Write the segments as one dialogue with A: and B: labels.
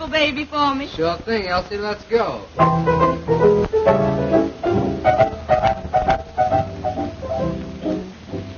A: beautiful baby for me?
B: Sure thing, Elsie. Let's go.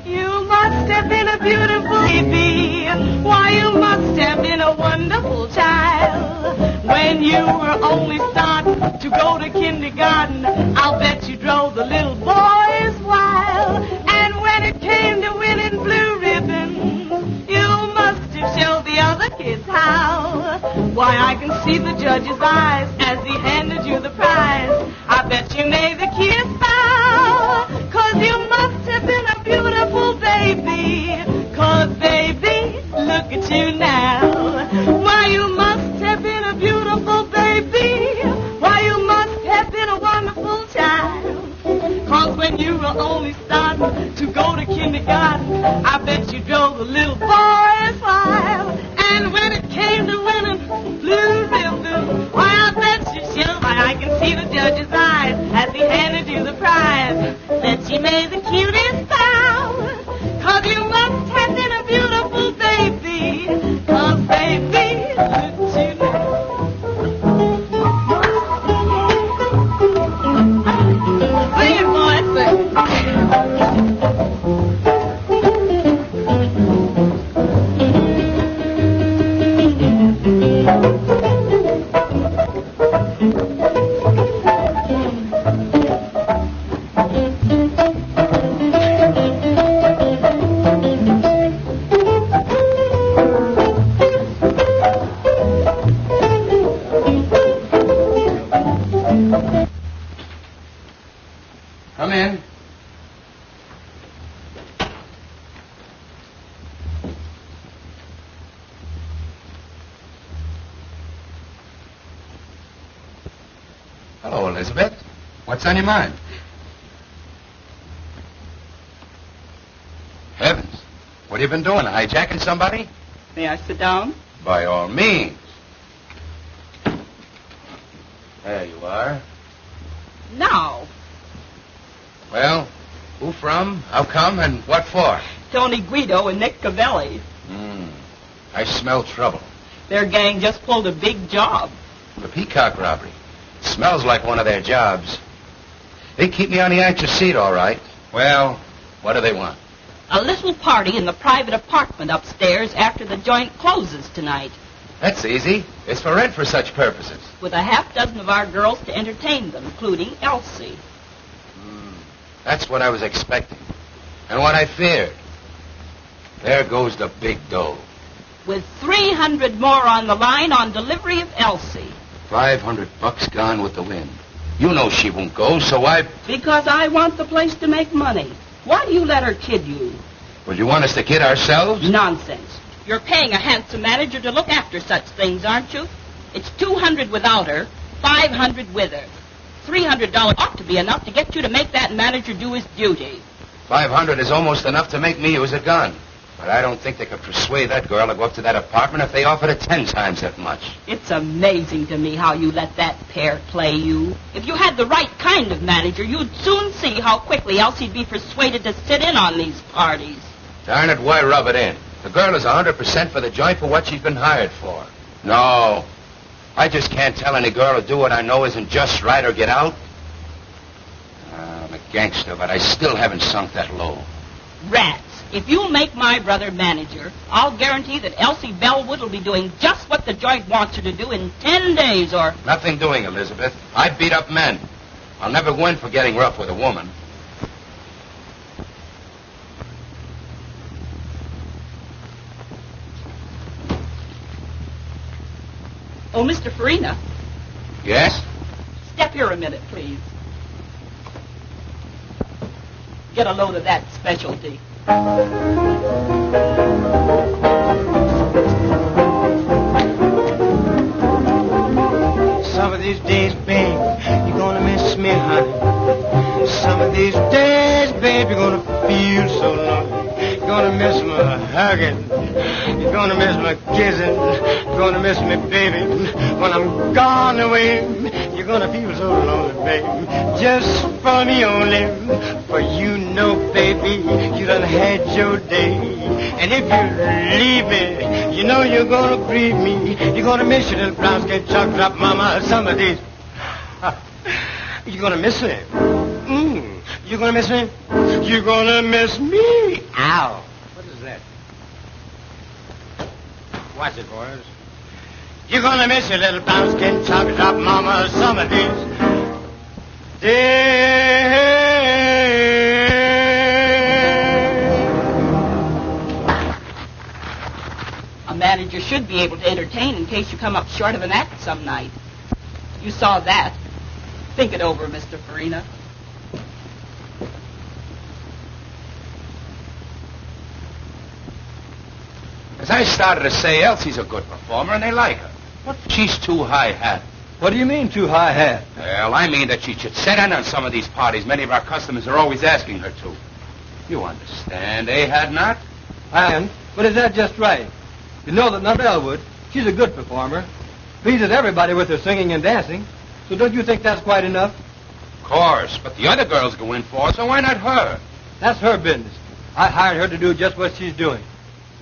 A: You must have been a beautiful baby. Why, you must have been a wonderful child. When you were only starting to go to kindergarten, I'll bet you drove the little boys wild. And when it came to winning blue ribbons, you must have showed the other kids how. Why, I can see the judge's eyes as he handed you the prize. I bet you made the kids bow, 'cause you must have been a beautiful baby. 'Cause baby, look at you now. Why, you must have been a beautiful baby. Why, you must have been a wonderful child. 'Cause when you were only starting to go to kindergarten, I bet you drove the little boys wild. And when it came to winning blue ribbon, why, I bet you showed. Why, I can see the judge's eyes as he handed you the prize. That you made the cutest bow. 'Cause you must have been a beautiful baby. 'Cause baby, look at you now. Sing it, boy, sing.
B: Come in. Hello, Elizabeth. What's on your mind? Heavens. What have you been doing? Hijacking somebody?
A: May I sit down?
B: By all means. There you are.
A: Now.
B: Well, who from, how come, and what for?
A: Tony Guido and Nick Cavelli.
B: I smell trouble.
A: Their gang just pulled a big job.
B: The peacock robbery. Smells like one of their jobs. They keep me on the anxious seat, all right. Well, what do they want?
A: A little party in the private apartment upstairs after the joint closes tonight.
B: That's easy. It's for rent for such purposes.
A: With a half dozen of our girls to entertain them, including Elsie.
B: That's what I was expecting. And what I feared. There goes the big dough.
A: With 300 more on the line on delivery of Elsie.
B: $500 gone with the wind. You know she won't go, so
A: Because I want the place to make money. Why do you let her kid you?
B: Well, you want us to kid ourselves?
A: Nonsense. You're paying a handsome manager to look after such things, aren't you? It's $200 without her, $500 with her. $300 ought to be enough to get you to make that manager do his duty.
B: $500 is almost enough to make me use a gun. But I don't think they could persuade that girl to go up to that apartment if they offered her 10 times that much.
A: It's amazing to me how you let that pair play you. If you had the right kind of manager, you'd soon see how quickly Elsie'd be persuaded to sit in on these parties.
B: Darn it, why rub it in? The girl is 100% for the joint for what she's been hired for. No. I just can't tell any girl to do what I know isn't just right or get out. I'm a gangster, but I still haven't sunk that low.
A: Rats. If you'll make my brother manager, I'll guarantee that Elsie Bellwood will be doing just what the joint wants her to do in 10 days or...
B: Nothing doing, Elizabeth. I beat up men. I'll never go in for getting rough with a woman.
A: Oh, Mr. Farina.
B: Yes?
A: Step here a minute, please. Get a load of that specialty.
C: Some of these days, babe, you're gonna miss me, honey. Some of these days, babe, you're gonna feel so lonely. You're gonna miss my hugging. You're gonna miss my kissing. You're gonna miss me, baby. When I'm gone away, you're gonna feel so lonely, baby. Just for me only. For you know, baby, you done had your day. And if you leave me, you know you're gonna grieve me. You're gonna miss your little brown skin chocolate drop mama some of these. You're gonna miss me. You're gonna miss me? You're gonna miss me. Ow. What is that? Watch it, boys. You're gonna miss your little brown skin chocolate drop mama some of these days.
D: A manager should be able to entertain in case you come up short of an act some night. You saw that. Think it over, Mr. Farina.
B: As I started to say, Elsie's a good performer, and they like her. But she's too high-hat.
E: What do you mean, too high-hat?
B: Well, I mean that she should sit in on some of these parties many of our customers are always asking her to. You understand, eh, Hadnott?
E: But is that just right? You know that not Bellwood, she's a good performer. Pleases everybody with her singing and dancing. So don't you think that's quite enough?
B: Of course, but the other girls go in for it, so why not her?
E: That's her business. I hired her to do just what she's doing.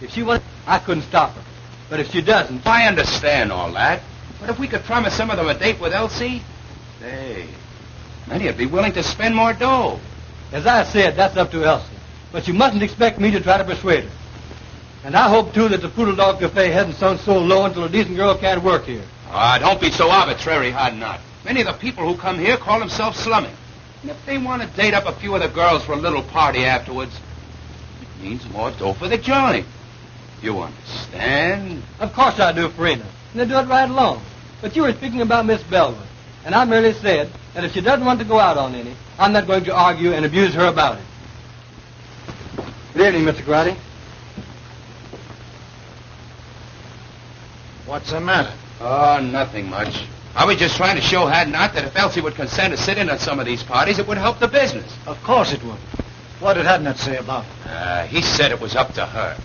E: If she wants, I couldn't stop her. But if she doesn't...
B: I understand all that. But if we could promise some of them a date with Elsie, hey, many would be willing to spend more dough.
E: As I said, that's up to Elsie. But you mustn't expect me to try to persuade her. And I hope, too, that the Poodle Dog Cafe hasn't sunk so low until a decent girl can't work here.
B: Ah, don't be so arbitrary, Hadnott. Many of the people who come here call themselves slumming. And if they want to date up a few of the girls for a little party afterwards, it means more dough for the joint. You understand?
E: Of course I do, Farina. And they do it right along. But you were speaking about Miss Bellwood. And I merely said that if she doesn't want to go out on any, I'm not going to argue and abuse her about it. Good evening, Mr. Garotti.
F: What's the matter?
B: Oh, nothing much. I was just trying to show Hadnott that if Elsie would consent to sit in on some of these parties, it would help the business.
F: Of course it would. What did Hadnott say about it?
B: He said it was up to her.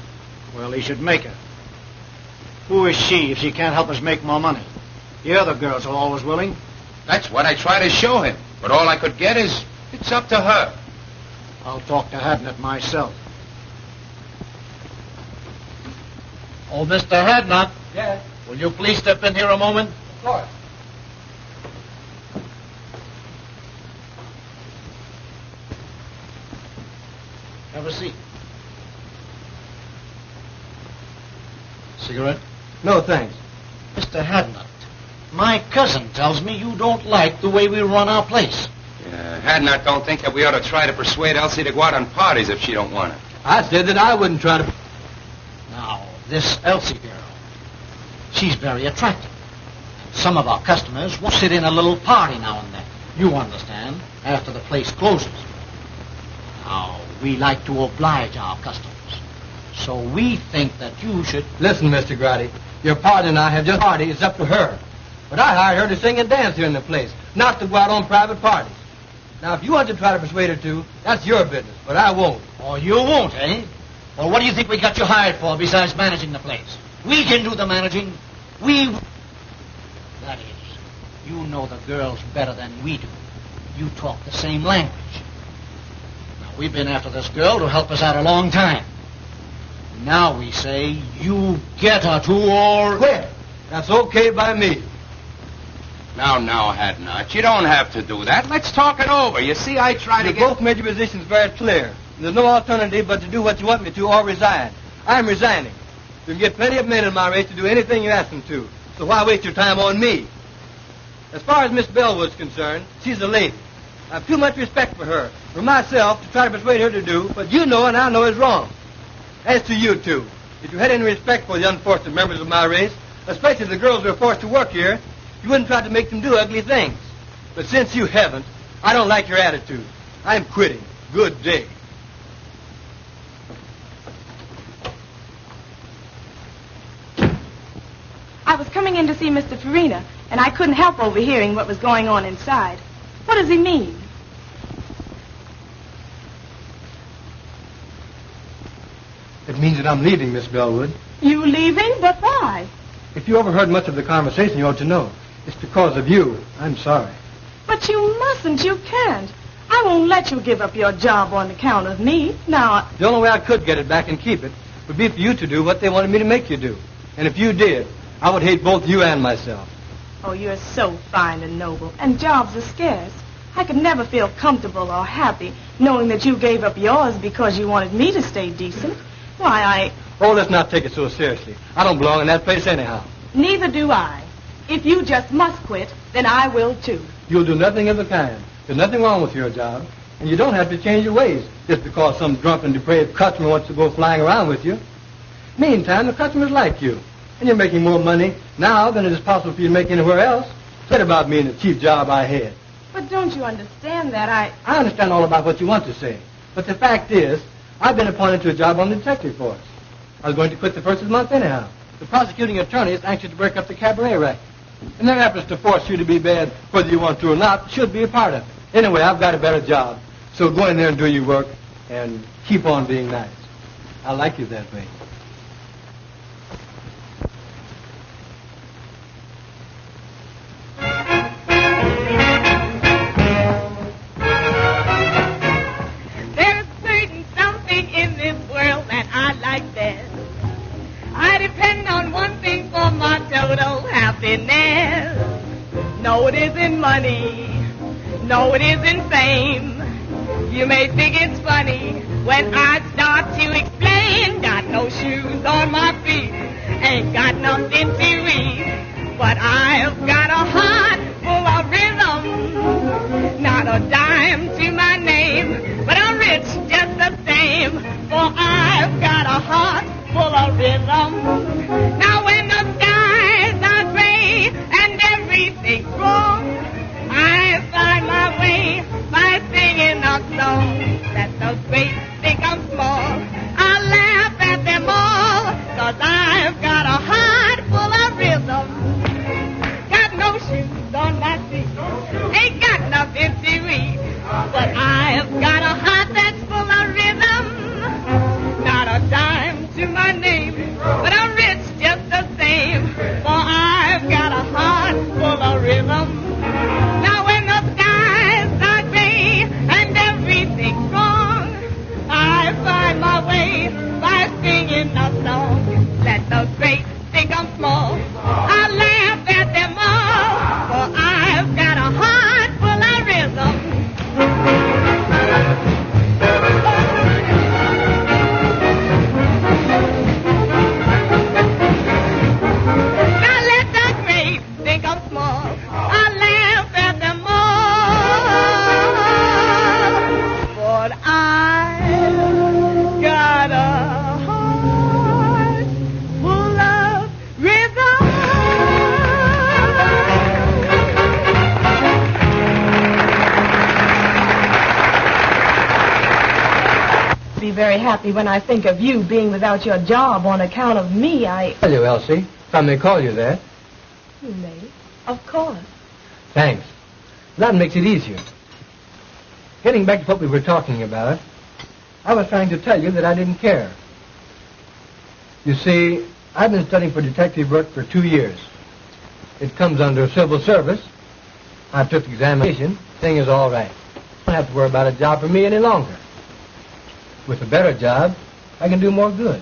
F: Well, he should make her. Who is she if she can't help us make more money? The other girls are always willing.
B: That's what I try to show him. But all I could get is, it's up to her.
F: I'll talk to Hadnott myself. Oh, Mr. Hadnott.
E: Yes?
F: Will you please step in here a moment?
E: Of course.
F: Have a seat. Cigarette?
E: No, thanks.
F: Mr. Hadnott, my cousin tells me you don't like the way we run our place.
B: Hadnott don't think that we ought to try to persuade Elsie to go out on parties if she don't want it.
E: I said that I wouldn't try to...
F: Now, this Elsie girl, she's very attractive. Some of our customers will sit in a little party now and then. You understand, after the place closes. Now, we like to oblige our customers. So we think that you should...
E: Listen, Mr. Garotti, your partner and I have just party. It's up to her. But I hired her to sing and dance here in the place, not to go out on private parties. Now, if you want to try to persuade her to, that's your business, but I won't.
F: Oh, you won't, eh? Well, what do you think we got you hired for besides managing the place? We can do the managing. That is, you know the girls better than we do. You talk the same language. Now, we've been after this girl to help us out a long time. Now we say you get her to or...
E: Quit. That's okay by me.
B: Now, Hadnott, you don't have to do that. Let's talk it over. You see, I try to
E: You
B: get...
E: both made your positions very clear. There's no alternative but to do what you want me to or resign. I'm resigning. You can get plenty of men in my race to do anything you ask them to. So why waste your time on me? As far as Miss Bellwood's concerned, she's a lady. I have too much respect for her, for myself, to try to persuade her to do what you know and I know is wrong. As to you two, if you had any respect for the unfortunate members of my race, especially the girls who are forced to work here, you wouldn't try to make them do ugly things. But since you haven't, I don't like your attitude. I'm quitting. Good day.
A: I was coming in to see Mr. Farina, and I couldn't help overhearing what was going on inside. What does he mean?
E: It means that I'm leaving, Miss Bellwood.
A: You leaving? But why?
E: If you overheard much of the conversation, you ought to know. It's because of you. I'm sorry.
A: But you mustn't. You can't. I won't let you give up your job on account of me. Now,
E: The only way I could get it back and keep it would be for you to do what they wanted me to make you do. And if you did, I would hate both you and myself.
A: Oh, you're so fine and noble, and jobs are scarce. I could never feel comfortable or happy knowing that you gave up yours because you wanted me to stay decent. Why,
E: Oh, let's not take it so seriously. I don't belong in that place anyhow.
A: Neither do I. If you just must quit, then I will too.
E: You'll do nothing of the kind. There's nothing wrong with your job, and you don't have to change your ways just because some drunken, depraved customer wants to go flying around with you. Meantime, the customers like you, and you're making more money now than it is possible for you to make anywhere else. Forget about me and the cheap job I had.
A: But don't you understand that
E: I understand all about what you want to say, but the fact is, I've been appointed to a job on the detective force. I was going to quit the first of the month anyhow. The prosecuting attorney is anxious to break up the cabaret racket. And their efforts to force you to be bad, whether you want to or not, should be a part of it. Anyway, I've got a better job. So go in there and do your work and keep on being nice. I like you that way.
A: there's certain something in this world that I like best. I depend on one thing for my total happiness. No, it isn't money. No, it isn't fame. You may think it's funny when I start to explain. Got no shoes on my feet, ain't got nothing to eat, but I've got a heart full of rhythm. Not a dime to my name, but I'm rich just the same, for I've got a heart full of rhythm. Now when the skies are gray and everything's wrong, I find my way by singing a song. That the great think I'm small, I laugh at them all, 'cause I've got a heart full of rhythm. Got no shoes on my feet, ain't got nothing to eat, but I've got a heart that's full of rhythm. Not a dime to my name, but I'm rich just the same, for I've got a heart full of rhythm. Now when the skies are gray and everything's wrong, I find my way by singing a song. Let the great think I'm small, I laugh at them all, for I've got a heart full of rhythm. Now let the great think I'm small, I laugh at them all, but I've got a heart full of rhythm. Be very happy when I think of you being without your job on account of me.
E: Hello, Elsie. If I may call you that.
A: You may, of course.
E: Thanks. That makes it easier. Getting back to what we were talking about, I was trying to tell you that I didn't care. You see, I've been studying for detective work for 2 years. It comes under civil service. I took the examination. Thing is all right. I don't have to worry about a job for me any longer. With a better job, I can do more good.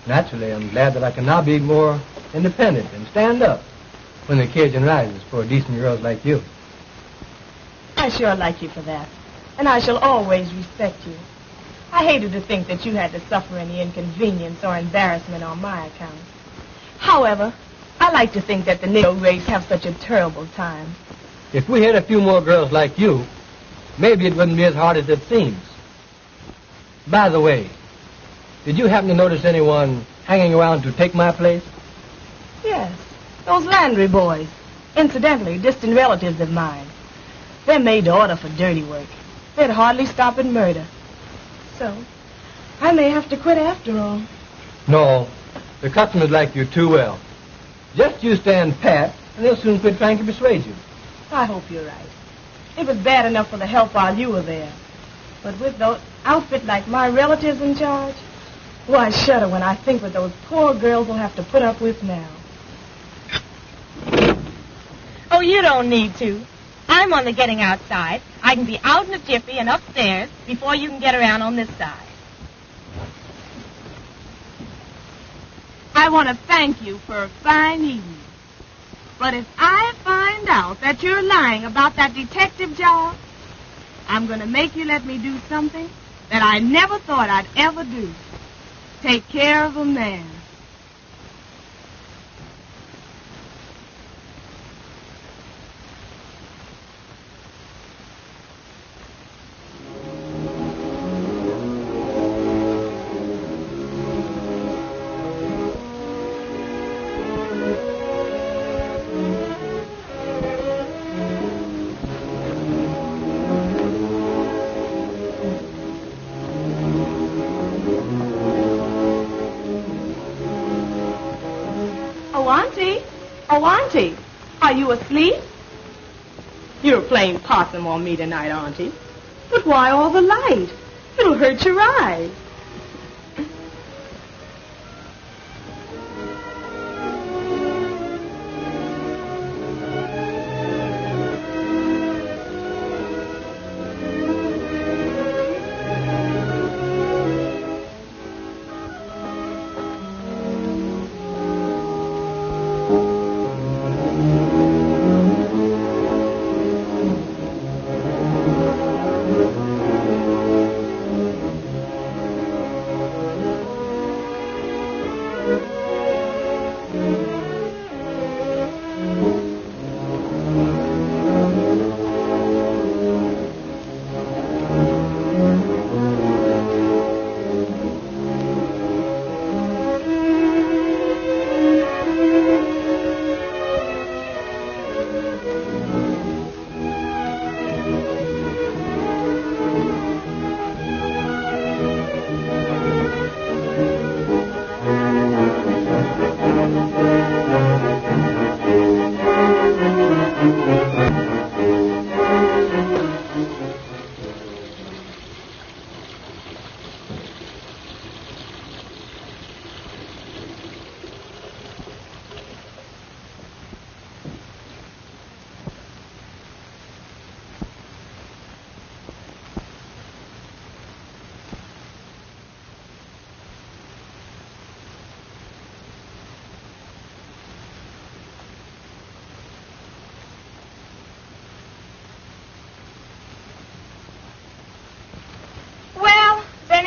E: Naturally, I'm glad that I can now be more independent and stand up when the occasion rises for decent girls like you.
A: I sure like you for that, and I shall always respect you. I hated to think that you had to suffer any inconvenience or embarrassment on my account. However, I like to think that the Negro race have such a terrible time.
E: If we had a few more girls like you, maybe it wouldn't be as hard as it seems. By the way, did you happen to notice anyone hanging around to take my place?
A: Yes, those Landry boys. Incidentally, distant relatives of mine. They're made to order for dirty work. They'd hardly stop at murder. So, I may have to quit after all.
E: No, the customers like you too well. Just you stand pat, and they'll soon quit trying to persuade you.
A: I hope you're right. It was bad enough for the help while you were there. But with those outfit like my relatives in charge, well, I shudder when I think what those poor girls will have to put up with now.
G: Oh, you don't need to. I'm on the getting outside. I can be out in a jiffy and upstairs before you can get around on this side. I want to thank you for a fine evening. But if I find out that you're lying about that detective job, I'm going to make you let me do something that I never thought I'd ever do. Take care of a man.
A: Oh, Auntie, are you asleep? You're playing possum on me tonight, Auntie. But why all the light? It'll hurt your eyes.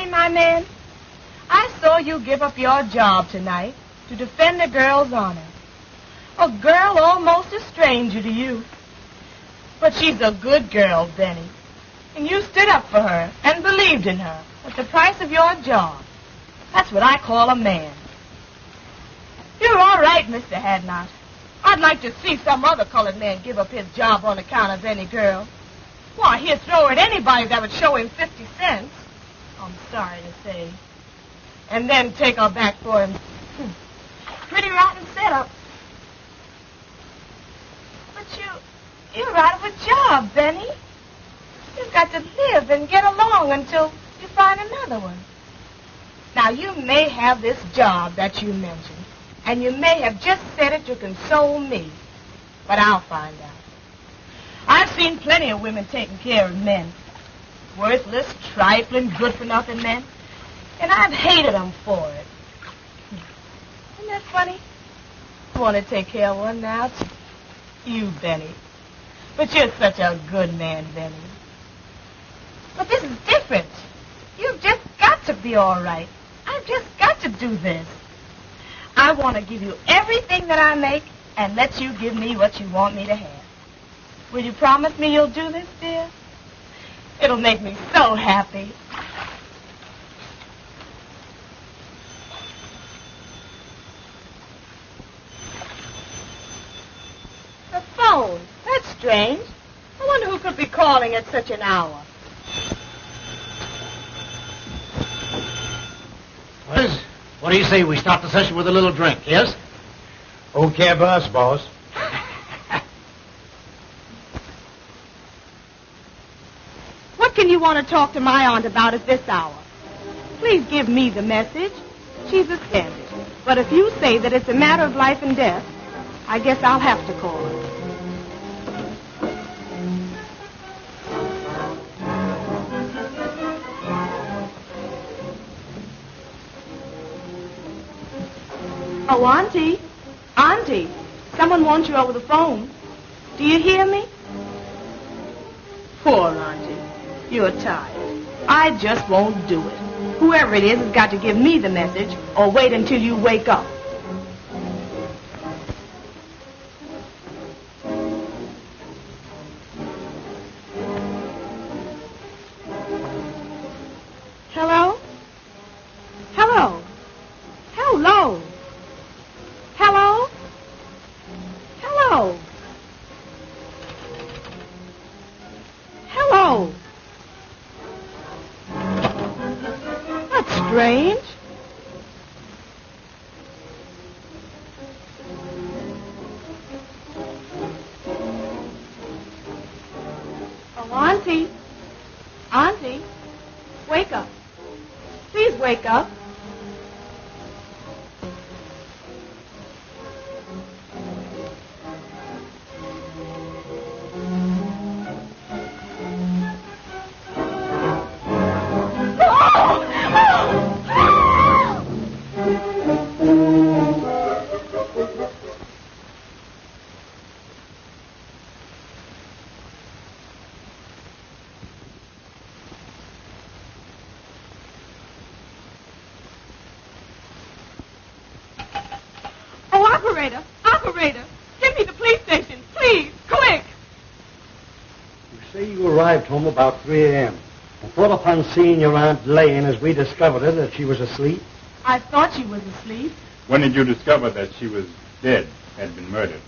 A: My man, I saw you give up your job tonight to defend a girl's honor. A girl almost a stranger to you. But she's a good girl, Benny. And you stood up for her and believed in her at the price of your job. That's what I call a man. You're all right, Mr. Hadnott. I'd like to see some other colored man give up his job on account of any girl. Why, he'd throw at anybody that would show him 50 cents. I'm sorry to say. And then take her back for him. Pretty rotten setup. But you're out of a job, Benny. You've got to live and get along until you find another one. Now, you may have this job that you mentioned, and you may have just said it to console me, but I'll find out. I've seen plenty of women taking care of men. Worthless, trifling, good-for-nothing men. And I've hated them for it. Isn't that funny? I want to take care of one now. You, Benny. But you're such a good man, Benny. But this is different. You've just got to be all right. I've just got to do this. I want to give you everything that I make and let you give me what you want me to have. Will you promise me you'll do this, dear? It'll make me so happy. The phone. That's strange. I wonder who could be calling at such an hour.
F: Liz, what do you say we start the session with a little drink, yes?
E: Okay, boss.
A: What can you want to talk to my aunt about at this hour? Please give me the message. She's attended. But if you say that it's a matter of life and death, I guess I'll have to call her.
G: Oh, Auntie. Auntie, someone wants you over the phone. Do you hear me? Poor Auntie. You're tired. I just won't do it. Whoever it is has got to give me the message or wait until you wake up. Hello? Hello? Hello? Hello? Hello? Hello? That's strange. Oh, Auntie. Auntie, wake up. Please wake up. Operator, give me the police station, please, quick.
H: You say you arrived home about 3 a.m. and thought upon seeing your Aunt laying as we discovered her that she was asleep?
G: I thought she was asleep.
I: When did you discover that she was dead, had been murdered?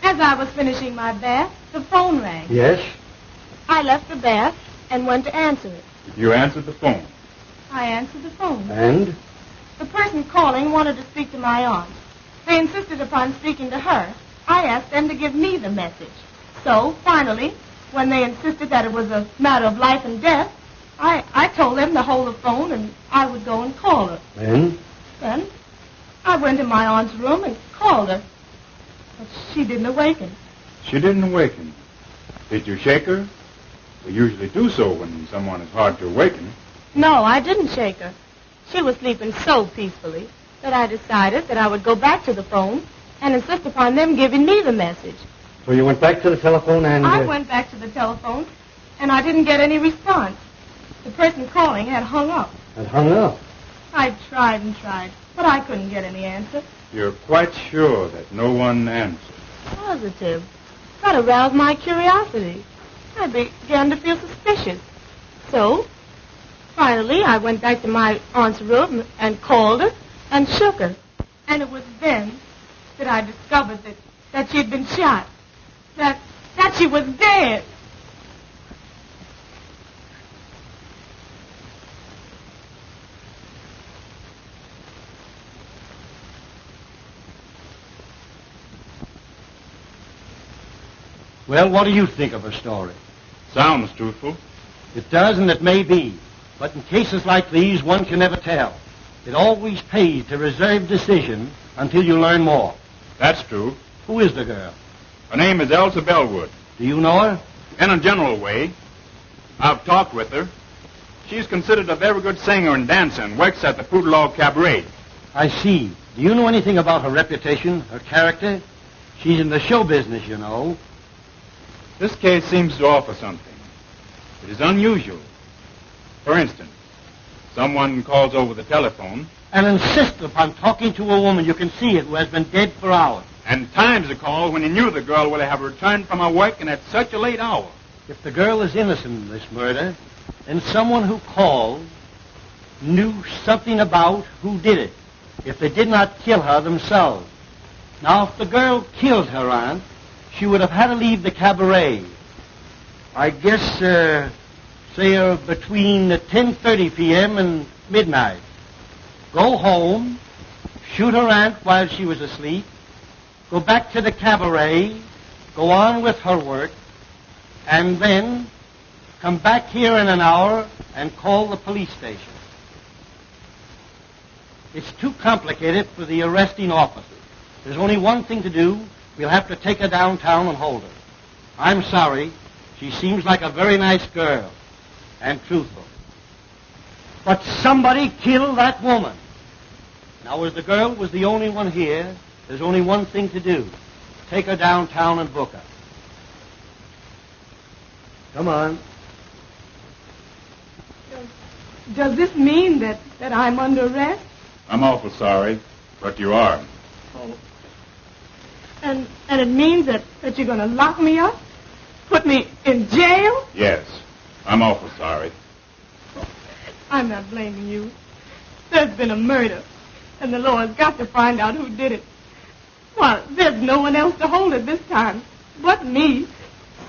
G: As I was finishing my bath, the phone rang.
H: Yes?
G: I left the bath and went to answer it.
I: You answered the phone.
G: I answered the phone.
H: And?
G: The person calling wanted to speak to my aunt. They insisted upon speaking to her. I asked them to give me the message. So, finally, when they insisted that it was a matter of life and death, I told them to hold the phone and I would go and call her.
H: Then?
G: Then I went to my aunt's room and called her. But she didn't awaken.
I: She didn't awaken. Did you shake her? We usually do so when someone is hard to awaken.
G: No, I didn't shake her. She was sleeping so peacefully that I decided that I would go back to the phone and insist upon them giving me the message.
H: So you went back to the telephone and...
G: I went back to the telephone, and I didn't get any response. The person calling had hung up.
H: Had hung up?
G: I tried and tried, but I couldn't get any answer.
I: You're quite sure that no one answered?
G: Positive. That aroused my curiosity. I began to feel suspicious. So, finally, I went back to my aunt's room and called her and shook her. And it was then that I discovered that she had been shot. That she was dead.
H: Well, what do you think of her story?
I: Sounds truthful.
H: It does, and it may be. But in cases like these, one can never tell. It always pays to reserve decision until you learn more.
I: That's true.
H: Who is the girl?
I: Her name is Elsie Bellwood.
H: Do you know her?
I: In a general way. I've talked with her. She's considered a very good singer and dancer and works at the Poodle Cabaret.
H: I see. Do you know anything about her reputation, her character? She's in the show business, you know.
I: This case seems to offer something. It is unusual. For instance, someone calls over the telephone
H: and insists upon talking to a woman you can see it who has been dead for hours.
I: And times the call when he knew the girl would have returned from her work and at such a late hour.
H: If the girl is innocent in this murder, then someone who called knew something about who did it, if they did not kill her themselves. Now, if the girl killed her aunt, she would have had to leave the cabaret. I guess, say, between 10:30 p.m. and midnight. Go home, shoot her aunt while she was asleep, go back to the cabaret, go on with her work, and then come back here in an hour and call the police station. It's too complicated for the arresting officers. There's only one thing to do. We'll have to take her downtown and hold her. I'm sorry. She seems like a very nice girl and truthful. But somebody killed that woman. Now, as the girl was the only one here, there's only one thing to do. Take her downtown and book her. Come on.
G: Does this mean that I'm under arrest?
I: I'm awful sorry, but you are.
G: Oh. And it means that you're going to lock me up? Put me in jail?
I: Yes, I'm awful sorry.
G: I'm not blaming you. There's been a murder, and the law has got to find out who did it. Well, there's no one else to hold it this time but me.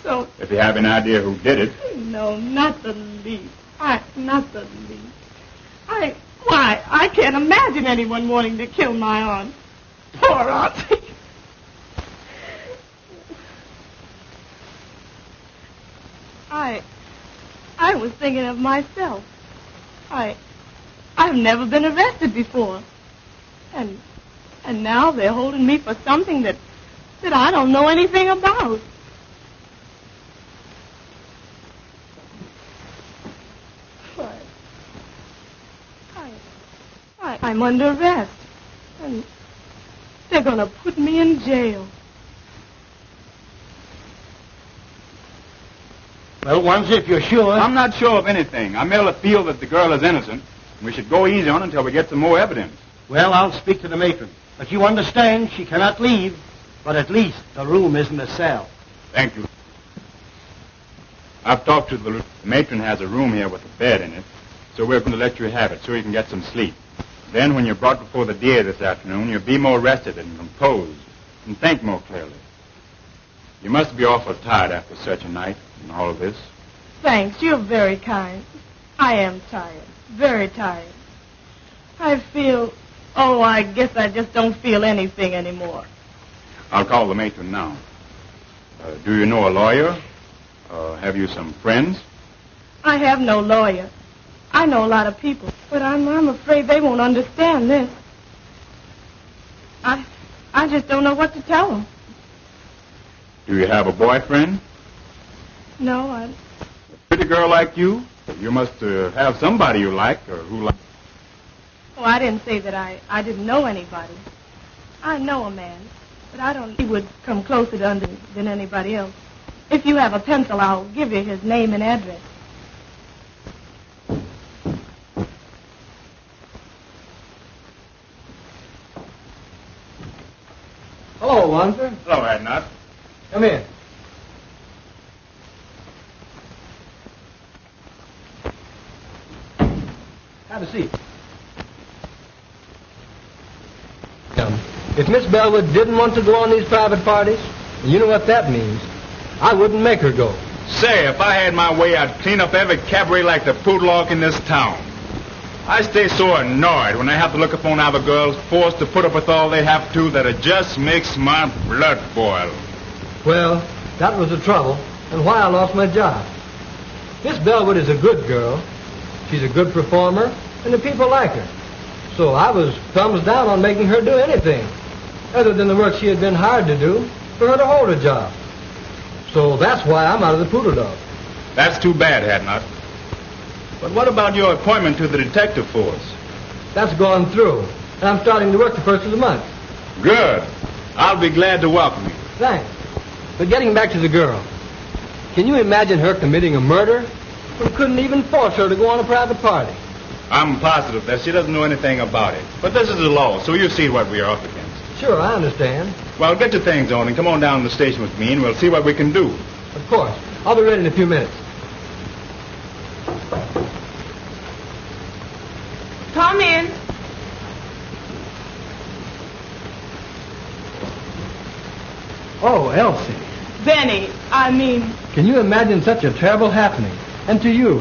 G: So...
I: If you have an idea who did it...
G: No, not the least. Not the least. I can't imagine anyone wanting to kill my aunt. Poor auntie. I was thinking of myself. I've never been arrested before. And now they're holding me for something that I don't know anything about. I'm under arrest. And they're going to put me in jail.
H: Well, Wanzer, if you're sure...
I: I'm not sure of anything. I merely feel that the girl is innocent. We should go easy on her until we get some more evidence.
H: Well, I'll speak to the matron. But you understand, she cannot leave. But at least the room isn't a cell.
I: Thank you. I've talked to the matron has a room here with a bed in it, so we're going to let you have it so you can get some sleep. Then when you're brought before the DA this afternoon, you'll be more rested and composed and think more clearly. You must be awful tired after such a night and all of this.
G: Thanks. You're very kind. I am tired. Very tired. I feel... Oh, I guess I just don't feel anything anymore.
I: I'll call the matron now. Do you know a lawyer? Have you some friends?
G: I have no lawyer. I know a lot of people, but I'm afraid they won't understand this. I just don't know what to tell them.
I: Do you have a boyfriend?
G: No,
I: A pretty girl like you? You must have somebody you like or who like...
G: Oh, I didn't say that I didn't know anybody. I know a man, but I don't... He would come closer to under than anybody else. If you have a pencil, I'll give you his name and address.
E: Hello, Wanzer.
I: Hello, Hadnott.
E: Come in. Have a seat. If Miss Bellwood didn't want to go on these private parties, and you know what that means, I wouldn't make her go.
I: Say, if I had my way, I'd clean up every cabaret like the poodlock in this town. I stay so annoyed when I have to look upon other girls forced to put up with all they have to that it just makes my blood boil.
E: Well, that was the trouble, and why I lost my job. Miss Bellwood is a good girl. She's a good performer, and the people like her. So I was thumbs down on making her do anything, other than the work she had been hired to do, for her to hold a job. So that's why I'm out of the poodle dog.
I: That's too bad, Hadnott. But what about your appointment to the detective force?
E: That's gone through, and I'm starting to work the first of the month.
I: Good. I'll be glad to welcome you.
E: Thanks. But getting back to the girl, can you imagine her committing a murder? We couldn't even force her to go on a private party.
I: I'm positive that she doesn't know anything about it. But this is the law, so you see what we are up against.
E: Sure, I understand.
I: Well, get your things on and come on down to the station with me, and we'll see what we can do.
E: Of course. I'll be ready in a few minutes.
G: Come in.
E: Oh, Elsie.
G: Benny,
E: Can you imagine such a terrible happening? And to you.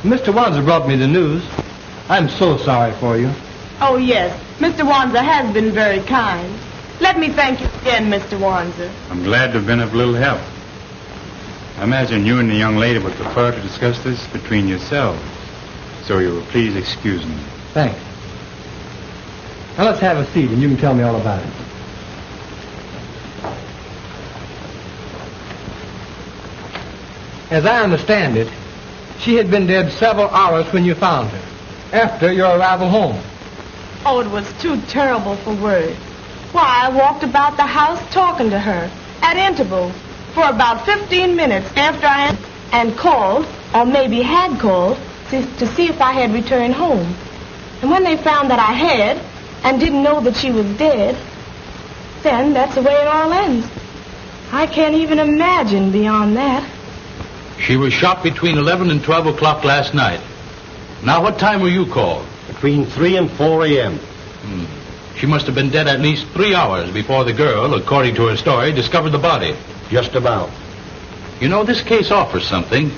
E: Mr. Wanzer brought me the news. I'm so sorry for you.
G: Oh, yes. Mr. Wanzer has been very kind. Let me thank you again, Mr. Wanzer.
I: I'm glad to have been of little help. I imagine you and the young lady would prefer to discuss this between yourselves. So you will please excuse me.
E: Thanks. Now let's have a seat and you can tell me all about it. As I understand it, she had been dead several hours when you found her, after your arrival home.
G: Oh, it was too terrible for words. Why, I walked about the house talking to her at intervals for about 15 minutes after and called, or maybe had called, to see if I had returned home. And when they found that I had and didn't know that she was dead, then that's the way it all ends. I can't even imagine beyond that.
J: She was shot between 11 and 12 o'clock last night. Now, what time were you called?
H: Between 3 and 4 a.m.
J: She must have been dead at least 3 hours before the girl, according to her story, discovered the body.
H: Just about.
J: You know, this case offers something.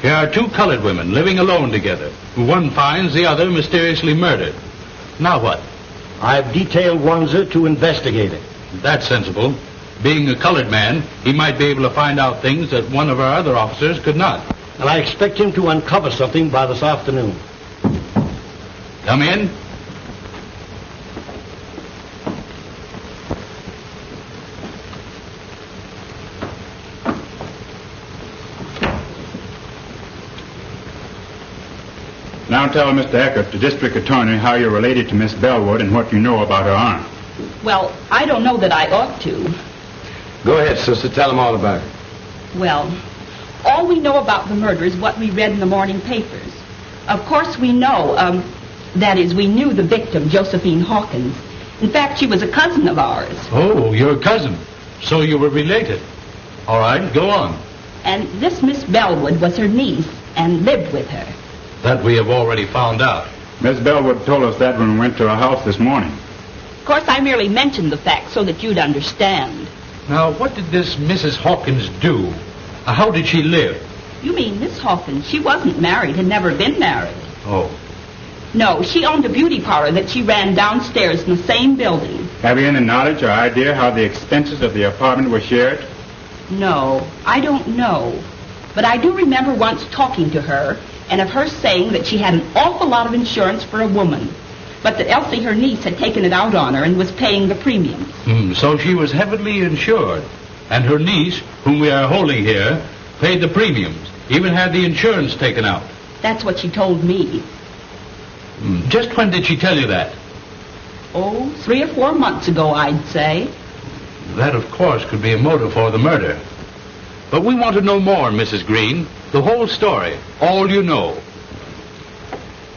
J: Here are two colored women living alone together, who one finds the other mysteriously murdered. Now what?
H: I've detailed Wanzer to investigate it.
J: That's sensible. Being a colored man, he might be able to find out things that one of our other officers could not.
H: And I expect him to uncover something by this afternoon.
J: Come in.
I: Now tell Mr. Eckert, the district attorney, how you're related to Miss Bellwood and what you know about her aunt.
D: Well, I don't know that I ought to.
B: Go ahead, sister. Tell them all about it.
D: Well, all we know about the murder is what we read in the morning papers. Of course, we know, that is, we knew the victim, Josephine Hawkins. In fact, she was a cousin of ours.
J: Oh, your cousin. So you were related. All right, go on.
D: And this Miss Bellwood was her niece and lived with her.
J: That we have already found out.
I: Miss Bellwood told us that when we went to her house this morning.
D: Of course, I merely mentioned the fact so that you'd understand.
J: Now, what did this Mrs. Hawkins do? How did she live?
D: You mean Miss Hawkins? She wasn't married, had never been married.
J: Oh.
D: No, she owned a beauty parlor that she ran downstairs in the same building.
I: Have you any knowledge or idea how the expenses of the apartment were shared?
D: No, I don't know. But I do remember once talking to her and of her saying that she had an awful lot of insurance for a woman, but that Elsie, her niece, had taken it out on her and was paying the premiums.
J: So she was heavily insured, and her niece, whom we are holding here, paid the premiums, even had the insurance taken out.
D: That's what she told me.
J: Just when did she tell you that?
D: Oh, 3 or 4 months ago, I'd say.
J: That, of course, could be a motive for the murder. But we want to know more, Mrs. Green. The whole story. All you know.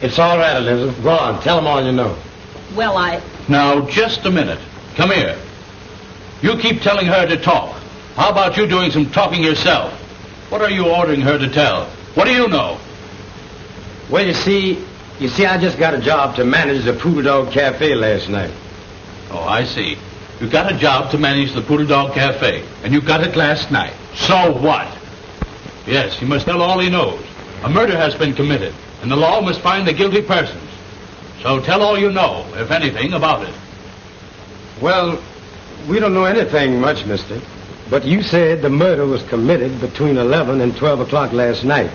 H: It's all right, Elizabeth. Go on. Tell them all you know.
D: Well,
J: Now, just a minute. Come here. You keep telling her to talk. How about you doing some talking yourself? What are you ordering her to tell? What do you know?
C: Well, you see, I just got a job to manage the Poodle Dog Cafe last night.
J: Oh, I see. You got a job to manage the Poodle Dog Cafe, and you got it last night. So what? Yes, he must tell all he knows. A murder has been committed, and the law must find the guilty persons. So tell all you know, if anything, about it.
C: Well, we don't know anything much, mister. But you said the murder was committed between 11 and 12 o'clock last night.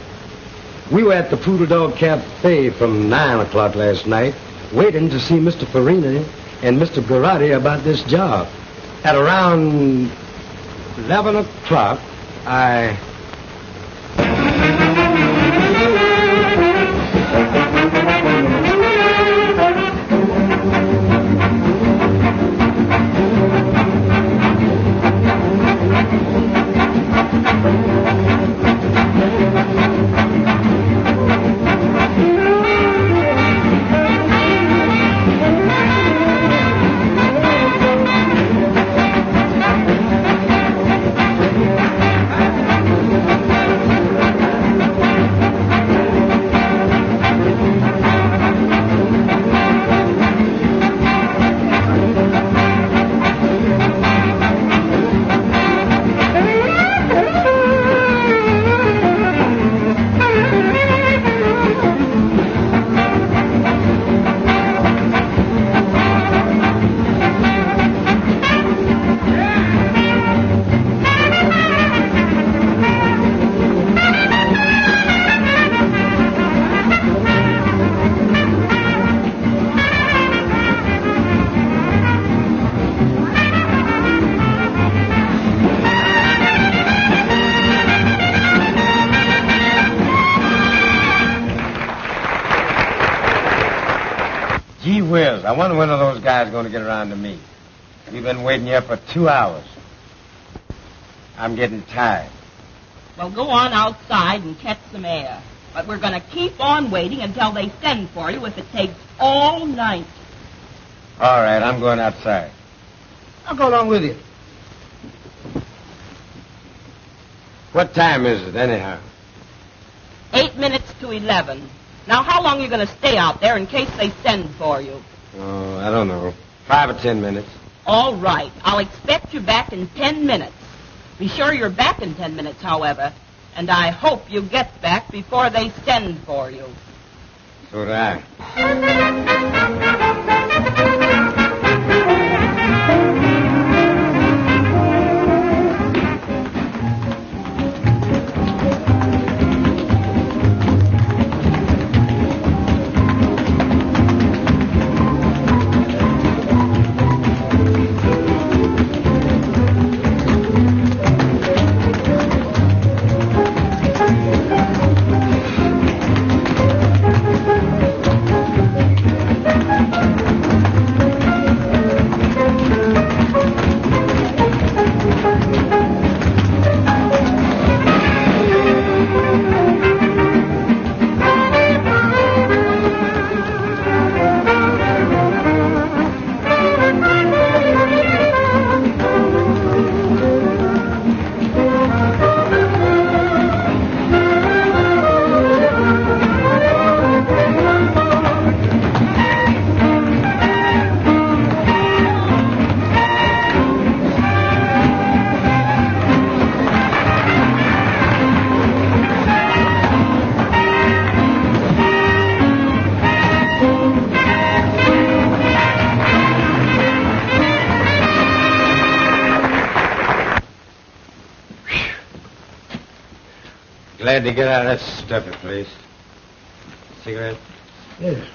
C: We were at the Poodle Dog Cafe from 9 o'clock last night, waiting to see Mr. Farina and Mr. Garotti about this job. At around 11 o'clock, Gee whiz, I wonder when are those guys going to get around to me. We've been waiting here for 2 hours. I'm getting tired.
D: Well, go on outside and catch some air. But we're going to keep on waiting until they send for you if it takes all night.
C: All right, I'm going outside.
E: I'll go along with you.
C: What time is it, anyhow?
D: 8 minutes to 11. Now, how long are you going to stay out there in case they send for you?
C: Oh, I don't know. 5 or 10 minutes.
D: All right. I'll expect you back in 10 minutes. Be sure you're back in 10 minutes, however. And I hope you get back before they send for you.
C: So do I. Glad to get out of that stuffy place. Cigarette?
E: Yeah.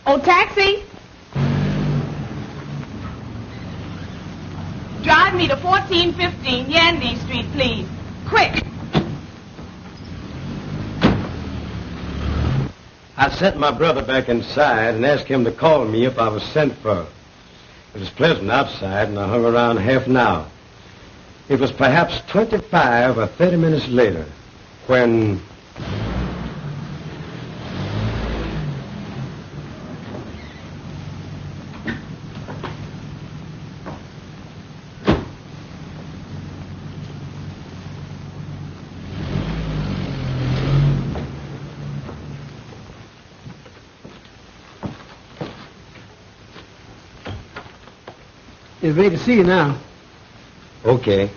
G: Oh, taxi! Drive me to 1415 Yandy Street, please. Quick!
C: I sent my brother back inside and asked him to call me if I was sent for. It was pleasant outside, and I hung around half an hour. It was perhaps 25 or 30 minutes later when...
E: It's ready to see you now.
C: Okay.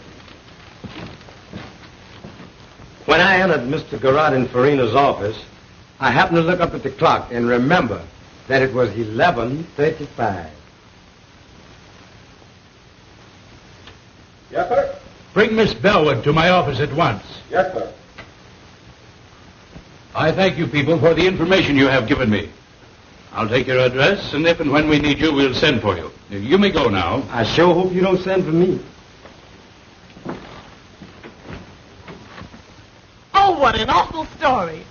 C: When I entered Mr. Garotti and Farina's office, I happened to look up at the clock and remember that it was 11:35.
J: Yes, sir. Bring Miss Bellwood to my office at once.
C: Yes, sir.
J: I thank you people for the information you have given me. I'll take your address, and if and when we need you, we'll send for you. You may go now.
C: I sure hope you don't send for me.
G: Oh, what an awful story.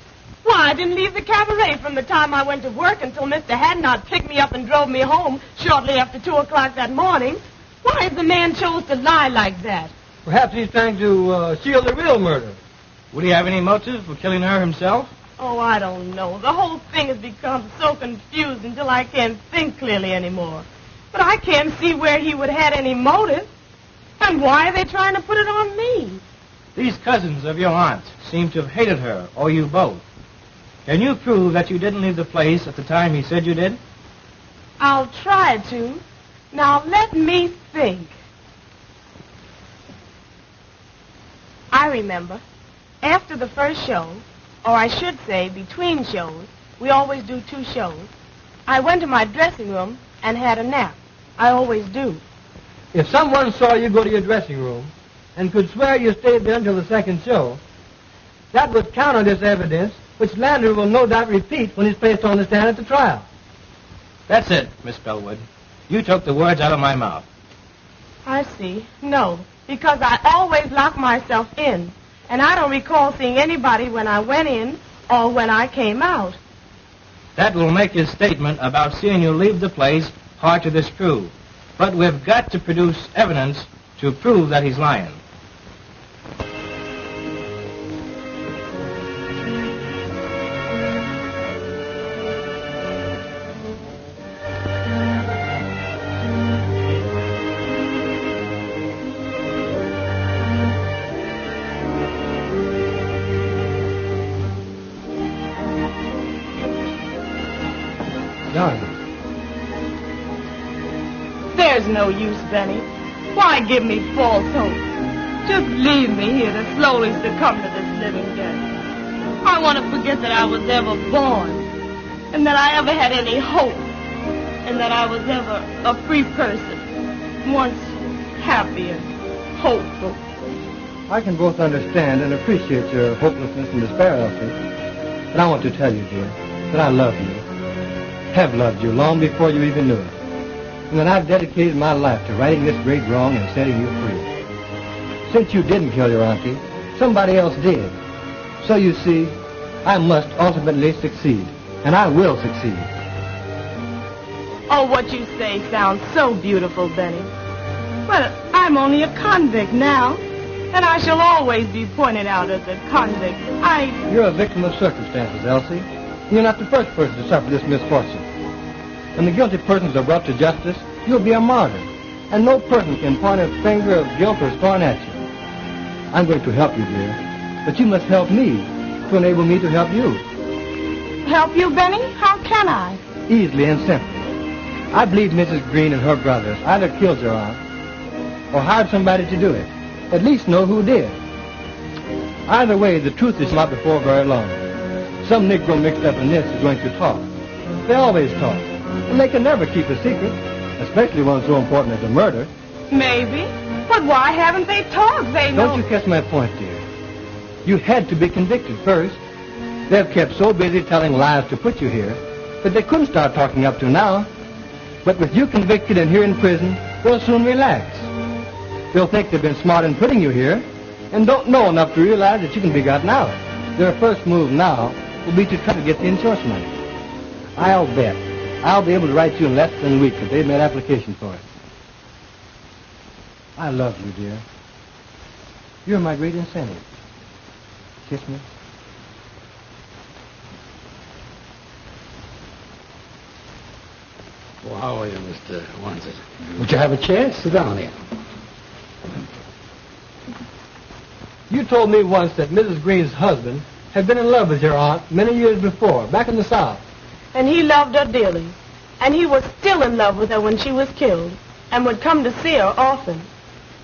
G: Why, I didn't leave the cabaret from the time I went to work until Mr. Hadnott picked me up and drove me home shortly after 2 o'clock that morning. Why has the man chose to lie like that?
E: Perhaps he's trying to shield the real murder. Would he have any motive for killing her himself?
G: Oh, I don't know. The whole thing has become so confused until I can't think clearly anymore. But I can't see where he would have had any motive. And why are they trying to put it on me?
E: These cousins of your aunt seem to have hated her, or you both. Can you prove that you didn't leave the place at the time he said you did?
G: I'll try to. Now, let me think. I remember. After the first show, or I should say between shows, we always do 2 shows, I went to my dressing room and had a nap. I always do. If someone saw you go to your dressing room and could swear you stayed there until the second show, that would counter this evidence, which Lander will no doubt repeat when he's placed on the stand at the trial.
E: That's it, Miss Bellwood. You took the words out of my mouth.
G: I see. No. because I always lock myself in, and I don't recall seeing anybody when I went in or when I came out.
K: That will make his statement about seeing you leave the place hard to disprove. But we've got to produce evidence to prove that he's lying.
G: There's no use, Benny. Why give me false hope? Just leave me here to slowly succumb to this living death. I want to forget that I was ever born, and that I ever had any hope, and that I was ever a free person, once happy and hopeful.
E: I can both understand and appreciate your hopelessness and despair, Elsie. But I want to tell you, dear, that I love you. Have loved you long before you even knew it. And that I've dedicated my life to righting this great wrong and setting you free. Since you didn't kill your auntie, somebody else did. So you see, I must ultimately succeed. And I will succeed.
G: Oh, what you say sounds so beautiful, Benny. Well, I'm only a convict now, and I shall always be pointed out as a convict.
E: You're a victim of circumstances, Elsie. You're not the first person to suffer this misfortune. When the guilty persons are brought to justice, you'll be a martyr, and no person can point a finger of guilt or scorn at you. I'm going to help you, dear, but you must help me to enable me to help you.
G: Help you, Benny? How can I?
E: Easily and simply. I believe Mrs. Green and her brothers either killed your aunt or hired somebody to do it. At least know who did. Either way, the truth is not before very long. Some Negro mixed up in this is going to talk. They always talk. And they can never keep a secret, especially one so important as a murder.
G: Maybe. But why haven't they talked? They know...
E: Don't you catch my point, dear? You had to be convicted first. They've kept so busy telling lies to put you here that they couldn't start talking up to now. But with you convicted and here in prison, they'll soon relax. They'll think they've been smart in putting you here and don't know enough to realize that you can be gotten out. Their first move now will be to try to get the insurance money. I'll bet I'll be able to write you in less than a week if they've made application for it. I love you, dear. You're my great incentive. Kiss me.
L: Well, how are you, Mr. Wanzer? Would you have a chair? Sit down here.
E: You told me once that Mrs. Green's husband had been in love with your aunt many years before, back in the South.
G: And he loved her dearly. And he was still in love with her when she was killed, and would come to see her often.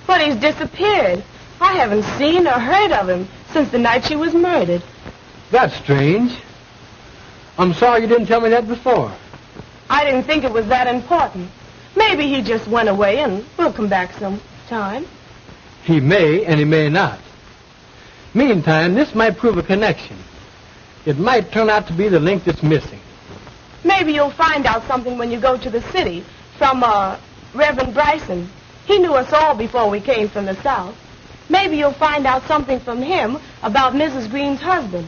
G: But he's disappeared. I haven't seen or heard of him since the night she was murdered.
E: That's strange. I'm sorry you didn't tell me that before.
G: I didn't think it was that important. Maybe he just went away and will come back sometime.
E: He may and he may not. Meantime, this might prove a connection. It might turn out to be the link that's missing.
G: Maybe you'll find out something when you go to the city from, Reverend Bryson. He knew us all before we came from the South. Maybe you'll find out something from him about Mrs. Green's husband.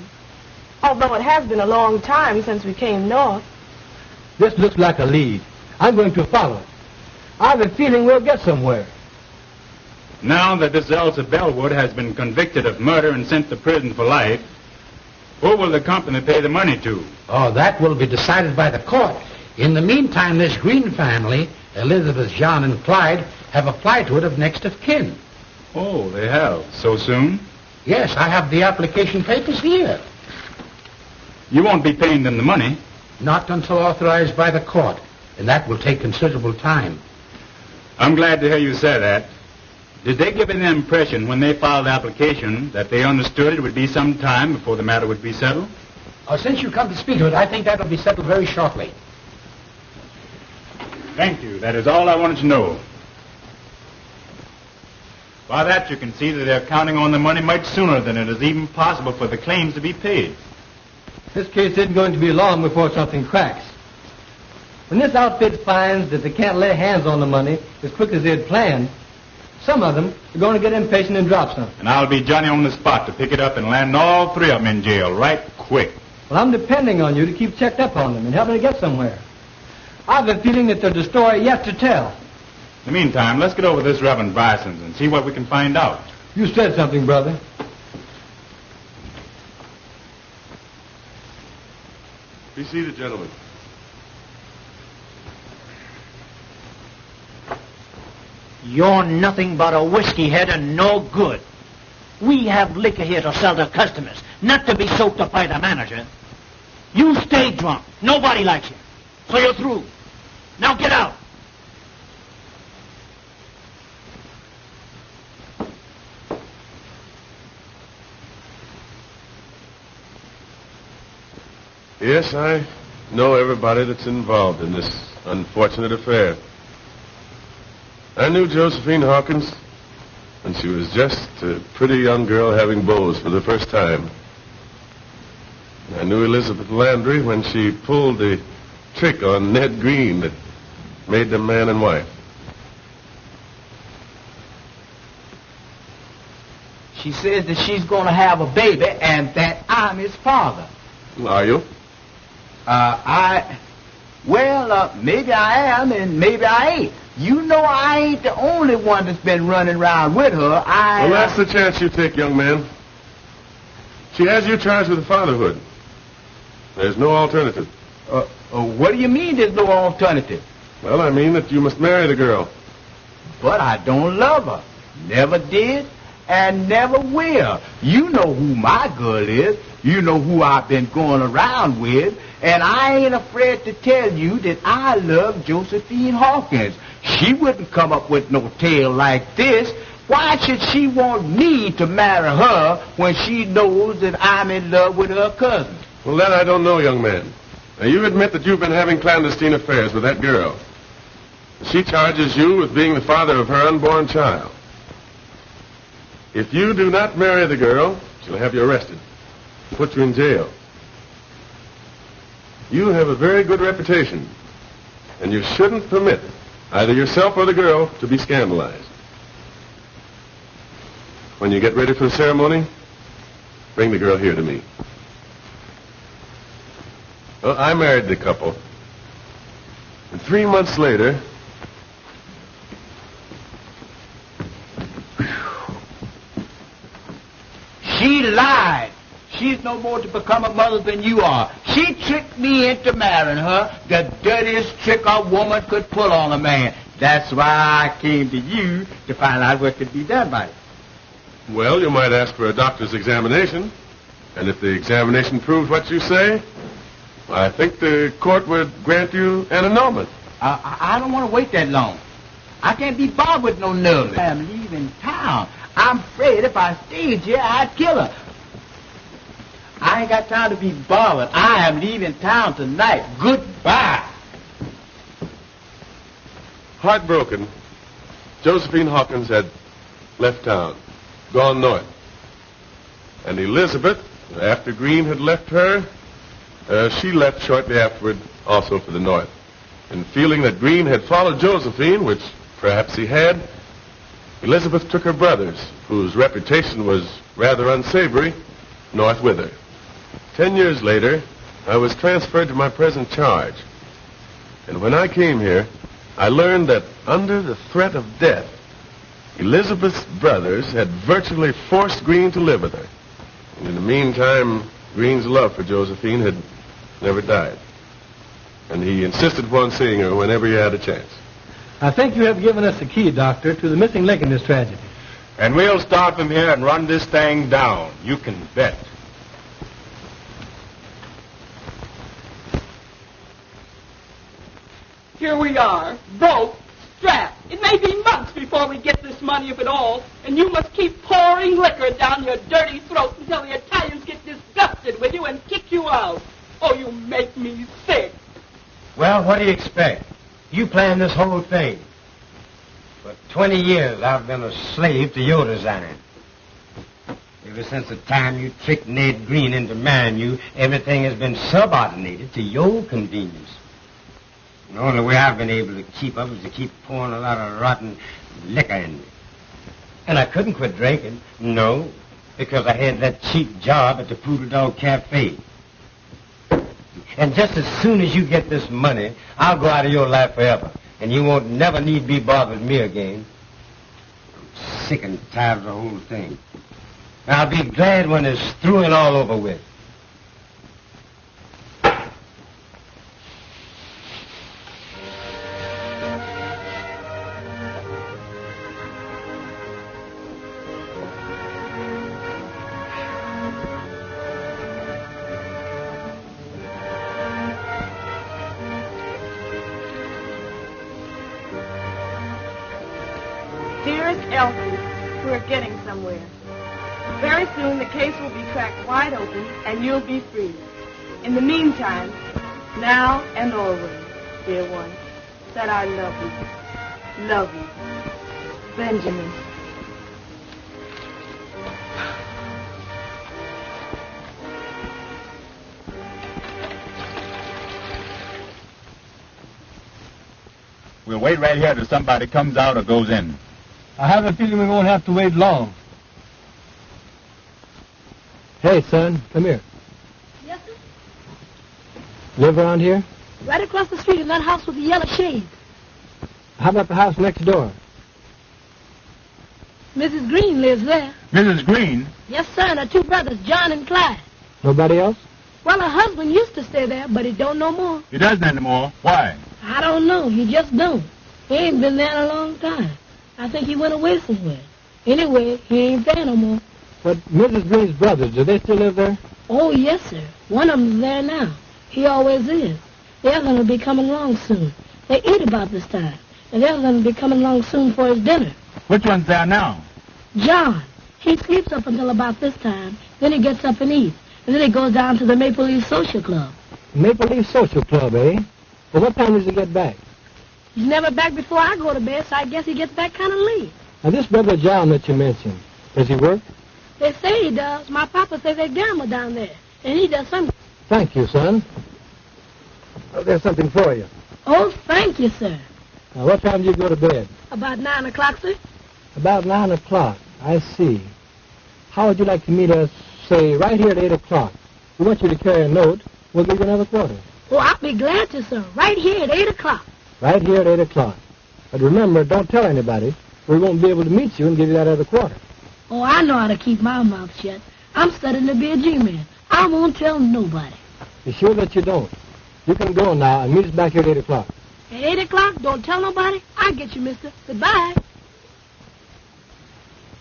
G: Although it has been a long time since we came north.
E: This looks like a lead. I'm going to follow it. I have a feeling we'll get somewhere.
I: Now that this Elsie Bellwood has been convicted of murder and sent to prison for life, who will the company pay the money to?
L: Oh, that will be decided by the court. In the meantime, this Green family, Elizabeth, John, and Clyde, have applied to it of next of kin.
I: Oh, they have? So soon?
L: Yes, I have the application papers here.
I: You won't be paying them the money?
L: Not until authorized by the court, and that will take considerable time.
I: I'm glad to hear you say that. Did they give an impression when they filed the application that they understood it would be some time before the matter would be settled?
L: Since you come to speak of it, I think that will be settled very shortly.
I: Thank you. That is all I wanted to know. By that, you can see that they're counting on the money much sooner than it is even possible for the claims to be paid.
E: This case isn't going to be long before something cracks. When this outfit finds that they can't lay hands on the money as quick as they had planned, Some of them are going to get impatient and drop something.
I: And I'll be Johnny on the spot to pick it up and land all three of them in jail right quick.
E: Well, I'm depending on you to keep checked up on them and help me to get somewhere. I've a feeling that there's a story yet to tell.
I: In the meantime, let's get over this Reverend Bryson's and see what we can find out.
E: You said something, brother.
M: Be seated, gentlemen.
H: You're nothing but a whiskey head and no good. We have liquor here to sell to customers, not to be soaked up by the manager. You stay drunk. Nobody likes you. So you're through. Now get out.
M: Yes, I know everybody that's involved in this unfortunate affair. I knew Josephine Hawkins when she was just a pretty young girl having beaus for the first time. I knew Elizabeth Landry when she pulled the trick on Ned Green that made them man and wife.
N: She says that she's going to have a baby and that I'm his father.
M: Are you?
N: Maybe I am and maybe I ain't. You know I ain't the only one that's been running around with her.
M: Well, that's the chance you take, young man. She has you charged with fatherhood. There's no alternative.
N: What do you mean there's no alternative?
M: Well, I mean that you must marry the girl.
N: But I don't love her. Never did and never will. You know who my girl is. You know who I've been going around with. And I ain't afraid to tell you that I love Josephine Hawkins. She wouldn't come up with no tale like this. Why should she want me to marry her when she knows that I'm in love with her cousin?
M: Well, that I don't know, young man. Now, you admit that you've been having clandestine affairs with that girl. She charges you with being the father of her unborn child. If you do not marry the girl, she'll have you arrested, put you in jail. You have a very good reputation, and you shouldn't permit either yourself or the girl to be scandalized. When you get ready for the ceremony, bring the girl here to me. Well, I married the couple. And 3 months later...
N: She lied. She's no more to become a mother than you are. She tricked me into marrying her, the dirtiest trick a woman could pull on a man. That's why I came to you to find out what could be done by it.
M: Well, you might ask for a doctor's examination. And if the examination proves what you say, I think the court would grant you an annulment.
N: I don't want to wait that long. I can't be bothered with no nerves. I'm leaving town. I'm afraid if I stayed here, I'd kill her. I ain't got time to be bothered. I am leaving town tonight. Goodbye.
M: Heartbroken, Josephine Hawkins had left town, gone north. And Elizabeth, after Green had left her, she left shortly afterward also for the north. And feeling that Green had followed Josephine, which perhaps he had, Elizabeth took her brothers, whose reputation was rather unsavory, north with her. 10 years later, I was transferred to my present charge. And when I came here, I learned that under the threat of death, Elizabeth's brothers had virtually forced Green to live with her. And in the meantime, Green's love for Josephine had never died. And he insisted upon seeing her whenever he had a chance.
E: I think you have given us the key, Doctor, to the missing link in this tragedy.
I: And we'll start from here and run this thing down. You can bet.
D: Here we are, broke, strapped. It may be months before we get this money, if at all, and you must keep pouring liquor down your dirty throat until the Italians get disgusted with you and kick you out. Oh, you make me sick.
H: Well, what do you expect? You planned this whole thing. For 20 years, I've been a slave to your design. Ever since the time you tricked Ned Green into marrying you, everything has been subordinated to your convenience. The only way I've been able to keep up is to keep pouring a lot of rotten liquor in me. And I couldn't quit drinking. No, because I had that cheap job at the Poodle Dog Cafe. And just as soon as you get this money, I'll go out of your life forever. And you won't never need be bothered with me again. I'm sick and tired of the whole thing. And I'll be glad when it's through and all over with.
G: Dearest Elsie, we're getting somewhere. Very soon the case will be cracked wide open and you'll be free. In the meantime, now and always, dear one, that I love you. Love you. Benjamin.
I: We'll wait right here till somebody comes out or goes in.
E: I have a feeling we won't have to wait long. Hey, son, come here.
O: Yes, sir?
E: Live around here?
O: Right across the street in that house with the yellow shades.
E: How about the house next door?
O: Mrs. Green lives there.
I: Mrs. Green?
O: Yes, sir, and her two brothers, John and Clyde.
E: Nobody else?
O: Well, her husband used to stay there, but he don't no more.
I: He doesn't anymore. Why?
O: I don't know. He just don't. He ain't been there in a long time. I think he went away somewhere. Anyway, he ain't there no more.
E: But Mrs. Green's brothers, do they still live there?
O: Oh, yes, sir. One of them's there now. He always is. The other one will be coming along soon. They eat about this time. And the other one will be coming along soon for his dinner.
I: Which one's there now?
O: John. He sleeps up until about this time. Then he gets up and eats. And then he goes down to the Maple Leaf Social Club.
E: Maple Leaf Social Club, eh? Well, what time does he get back?
O: He's never back before I go to bed, so I guess he gets back kind of late.
E: Now, this brother John that you mentioned, does he work?
O: They say he does. My papa says they gamble down there. And he does something.
E: Thank you, son. Well, there's something for you.
O: Oh, thank you, sir.
E: Now, what time do you go to bed?
O: About 9 o'clock, sir.
E: About 9 o'clock. I see. How would you like to meet us, say, right here at 8 o'clock? We want you to carry a note. We'll give you another quarter.
O: Oh, I'll be glad to, sir. Right here at 8 o'clock.
E: Right here at 8 o'clock. But remember, don't tell anybody. We won't be able to meet you and give you that other quarter.
O: Oh, I know how to keep my mouth shut. I'm studying to be a G-man. I won't tell nobody.
E: Be sure that you don't. You can go now and meet us back here at 8 o'clock.
O: At 8 o'clock? Don't tell nobody? I'll get you, mister. Goodbye.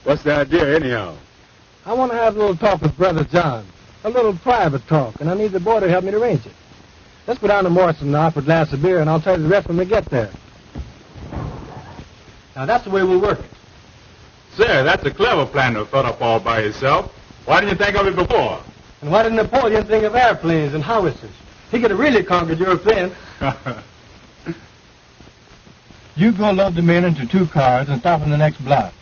I: What's the idea, anyhow?
E: I want to have a little talk with Brother John. A little private talk, and I need the boy to help me to arrange it. Let's go down to Morrison now for a glass of beer, and I'll tell you the rest when we get there. Now, that's the way we'll work it.
I: Sir, that's a clever plan to have thought up all by yourself. Why didn't you think of it before?
E: And why didn't Napoleon think of airplanes and howitzers? He could have really conquered Europe then. You go load the men into 2 cars and stop in the next block.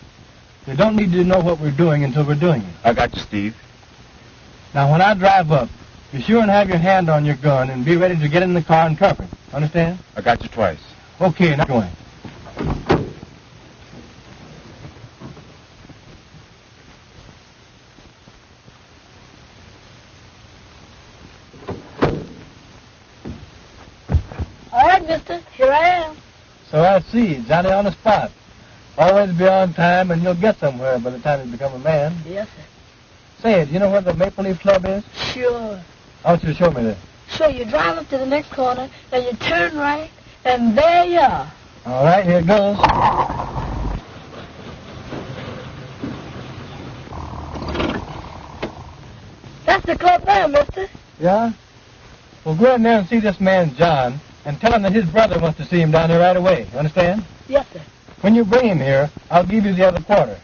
E: They don't need to know what we're doing until we're doing it.
I: I got you, Steve.
E: Now, when I drive up, be sure and have your hand on your gun and be ready to get in the car and cover it. Understand?
I: I got you twice.
E: Okay, now going.
O: All right, mister. Here I am.
E: So I see. Johnny on the spot. Always be on time, and you'll get somewhere by the time you become a man.
O: Yes, sir.
E: Say, do you know where the Maple Leaf Club is?
O: Sure.
E: I want you to show me that.
O: So you drive up to the next corner, then you turn right, and there you are.
E: All right, here it goes.
O: That's the club there, mister.
E: Yeah? Well, go in there and see this man, John, and tell him that his brother wants to see him down there right away. You understand?
O: Yes, sir.
E: When you bring him here, I'll give you the other quarter.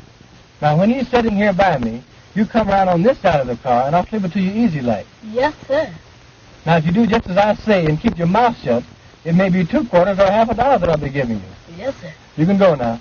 E: Now, when he's sitting here by me, you come around on this side of the car, and I'll slip it to you easy like.
O: Yes, sir.
E: Now, if you do just as I say and keep your mouth shut, it may be 2 quarters or half $1 that I'll be giving you.
O: Yes, sir.
E: You can go now.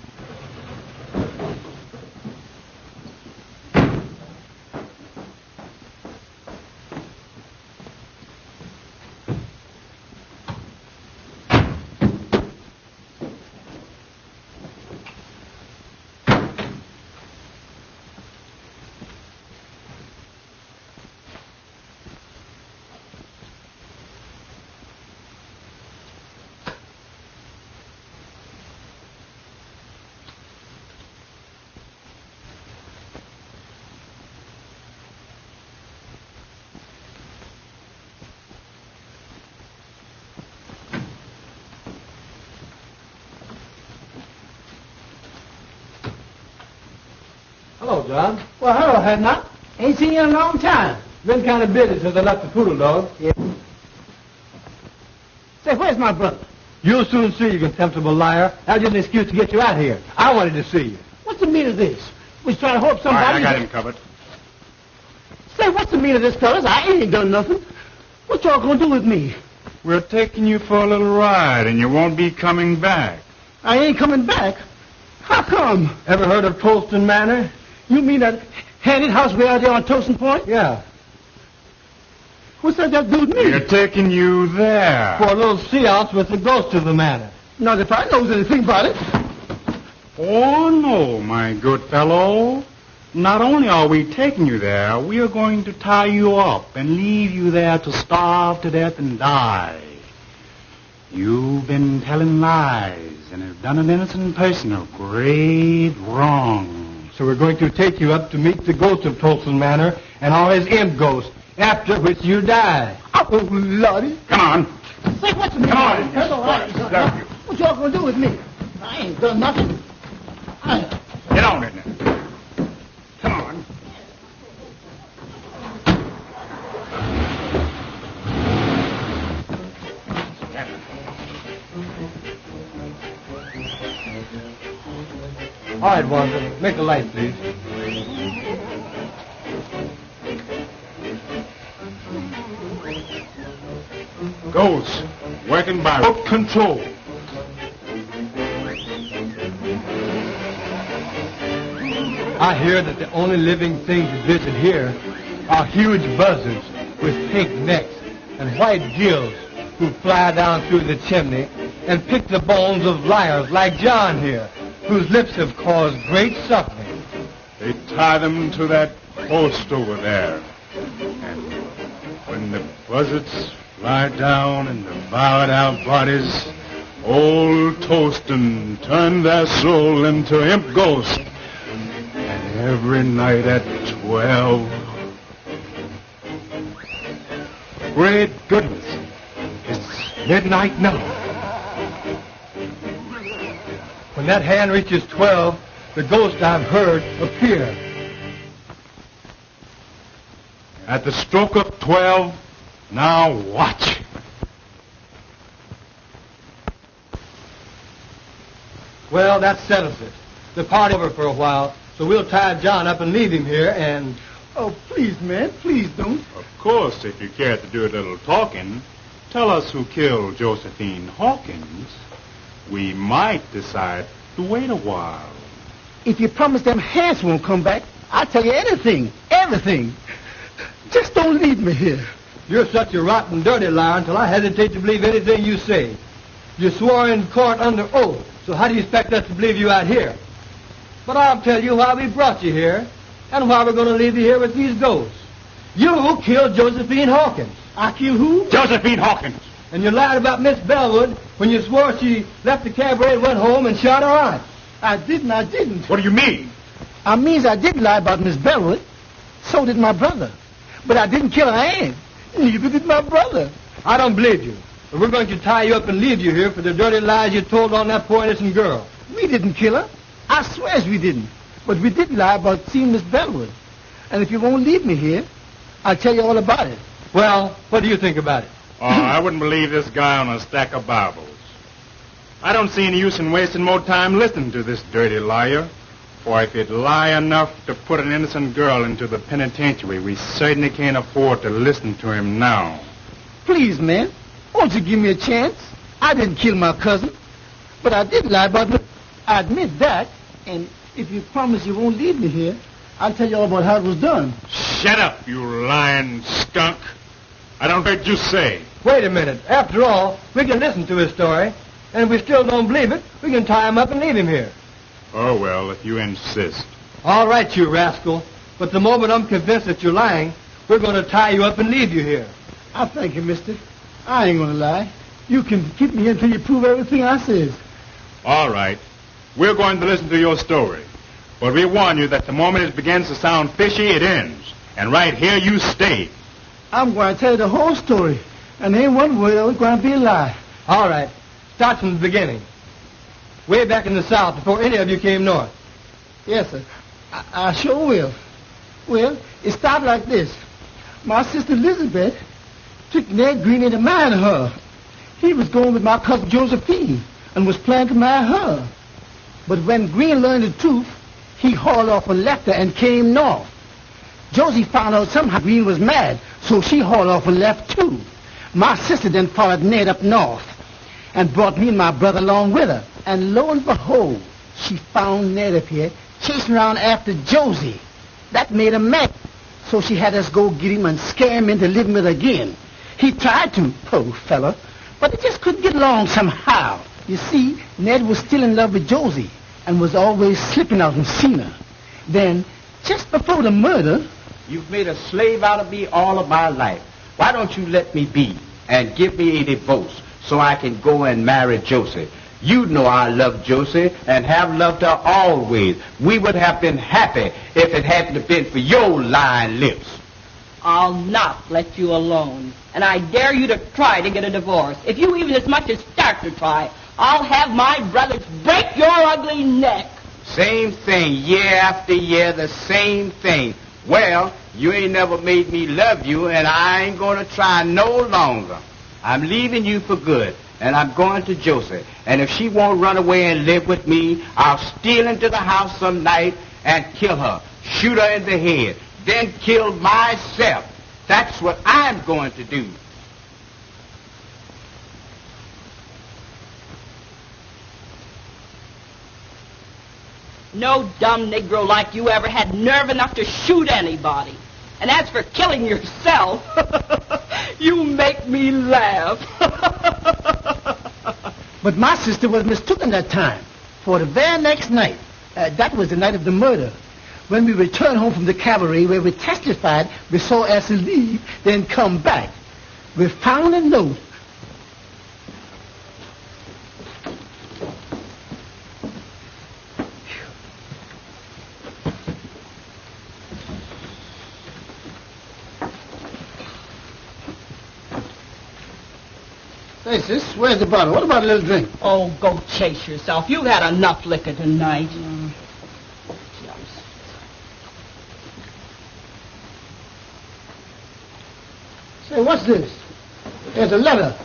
E: Hello, John.
P: Well, hello, Hadnott. Ain't seen you in a long time.
E: Been kind of busy since I left the poodle dog.
P: Yeah. Say, where's my brother?
E: You'll soon see, you contemptible liar. That was just an excuse to get you out of here. I wanted to see you.
P: What's the meaning of this? We was trying to hope somebody...
I: All right, I got him covered.
P: Say, what's the meaning of this, fellas? I ain't done nothing. What y'all gonna do with me?
I: We're taking you for a little ride, and you won't be coming back.
P: I ain't coming back. How come?
E: Ever heard of Thompson Manor?
P: You mean that handy house way out there on Thompson Point?
E: Yeah.
P: What's that got to do with me?
I: We're taking you there.
E: For a little seance with the ghost of the manor.
P: Not if I knows anything about it.
I: Oh, no, my good fellow. Not only are we taking you there, we are going to tie you up and leave you there to starve to death and die. You've been telling lies and have done an innocent person a great wrong.
E: So we're going to take you up to meet the ghost of Thompson Manor and all his imp ghosts, after which you die.
P: Oh, Lordy.
I: Come on.
P: Say, what's the meaning?
I: Come on.
P: What y'all gonna do with me? I ain't done nothing.
I: Get on, Edna. Come on.
E: All right, Wanzer, make the light, please.
I: Ghosts, working by rope control.
E: I hear that the only living things that visit here are huge buzzards with pink necks and white gills who fly down through the chimney and pick the bones of liars like John here, whose lips have caused great suffering.
I: They tie them to that post over there. And when the buzzards fly down and devour our bodies, old Thompson turned their soul into imp ghosts. And every night at 12... Great goodness, it's midnight now.
E: When that hand reaches 12, the ghost I've heard appear.
I: At the stroke of 12, now watch.
E: Well, that settles it. The party over for a while, so we'll tie John up and leave him here and...
P: Oh, please, man, please don't.
I: Of course, if you care to do a little talking, tell us who killed Josephine Hawkins. We might decide to wait a while.
P: If you promise them hands won't come back, I'll tell you anything, everything. Just don't leave me here.
E: You're such a rotten, dirty liar until I hesitate to believe anything you say. You swore in court under oath, so how do you expect us to believe you out here? But I'll tell you why we brought you here, and why we're going to leave you here with these ghosts. You killed Josephine Hawkins.
P: I killed who?
I: Josephine Hawkins.
E: And you lied about Miss Bellwood when you swore she left the cabaret and went home and shot her aunt.
P: I didn't.
I: What do you mean?
P: I means I did lie about Miss Bellwood. So did my brother. But I didn't kill her aunt. Neither did my brother.
E: I don't believe you. But we're going to tie you up and leave you here for the dirty lies you told on that poor innocent girl.
P: We didn't kill her. I swears we didn't. But we did lie about seeing Miss Bellwood. And if you won't leave me here, I'll tell you all about it.
E: Well, what do you think about it?
I: Oh, I wouldn't believe this guy on a stack of Bibles. I don't see any use in wasting more time listening to this dirty liar. For if he'd lie enough to put an innocent girl into the penitentiary, we certainly can't afford to listen to him now.
P: Please, man, won't you give me a chance? I didn't kill my cousin, but I did lie about her. I admit that, and if you promise you won't leave me here, I'll tell you all about how it was done.
I: Shut up, you lying skunk. I don't heard you say.
E: Wait a minute. After all, we can listen to his story, and if we still don't believe it, we can tie him up and leave him here.
I: Oh, well, if you insist.
E: All right, you rascal. But the moment I'm convinced that you're lying, we're going to tie you up and leave you here.
P: I thank you, mister. I ain't going to lie. You can keep me here until you prove everything I says.
I: All right. We're going to listen to your story. But we warn you that the moment it begins to sound fishy, it ends. And right here you stay.
P: I'm going to tell you the whole story. And ain't one word of it's going to be a lie.
E: All right. Start from the beginning. Way back in the South, before any of you came north.
P: Yes, sir. I sure will. Well, it started like this. My sister Elizabeth took Ned Green into marrying her. He was going with my cousin Josephine and was planning to marry her. But when Green learned the truth, he hauled off and left her and came north. Josie found out somehow Green was mad, so she hauled off and left too. My sister then followed Ned up north and brought me and my brother along with her. And lo and behold, she found Ned up here chasing around after Josie. That made her mad, so she had us go get him and scare him into living with her again. He tried to, poor fella, but he just couldn't get along somehow. You see, Ned was still in love with Josie and was always slipping out and seeing her. Then, just before the murder...
N: You've made a slave out of me all of my life. Why don't you let me be and give me a divorce so I can go and marry Josie? You know I love Josie and have loved her always. We would have been happy if it hadn't been for your lying lips.
D: I'll not let you alone. And I dare you to try to get a divorce. If you even as much as start to try, I'll have my brothers break your ugly neck.
N: Same thing, year after year, the same thing. Well, you ain't never made me love you, and I ain't gonna try no longer. I'm leaving you for good, and I'm going to Josie. And if she won't run away and live with me, I'll steal into the house some night and kill her, shoot her in the head, then kill myself. That's what I'm going to do.
D: No dumb Negro like you ever had nerve enough to shoot anybody. And as for killing yourself, you make me laugh.
P: But my sister was mistaken that time. For the very next night, that was the night of the murder, when we returned home from the cabaret where we testified we saw Elsie leave, then come back. We found a note. Hey, sis, where's the bottle? What about a little drink?
D: Oh, go chase yourself. You've had enough liquor tonight.
P: Say, what's this? There's a letter.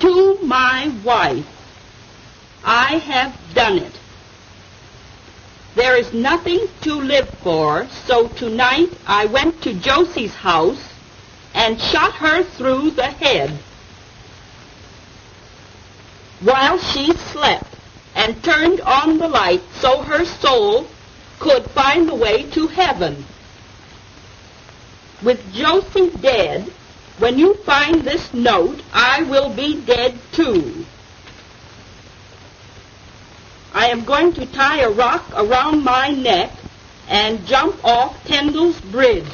D: To my wife, I have done it. There is nothing to live for, so tonight I went to Josie's house and shot her through the head while she slept and turned on the light so her soul could find the way to heaven. With Josie dead, when you find this note, I will be dead too. I am going to tie a rock around my neck and jump off Tyndall's Bridge.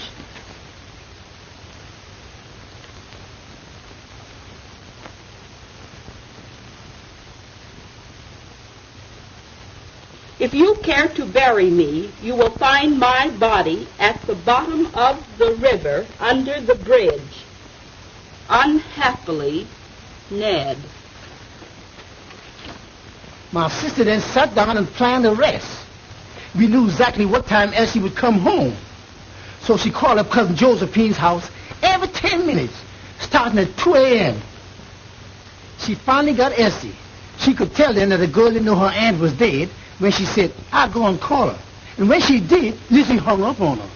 D: If you care to bury me, you will find my body at the bottom of the river under the bridge. Unhappily, Ned.
P: My sister then sat down and planned the rest. We knew exactly what time Elsie would come home. So she called up Cousin Josephine's house every 10 minutes, starting at 2 a.m. She finally got Elsie. She could tell then that the girl didn't know her aunt was dead when she said, I'll go and call her. And when she did, Lizzie hung up on her.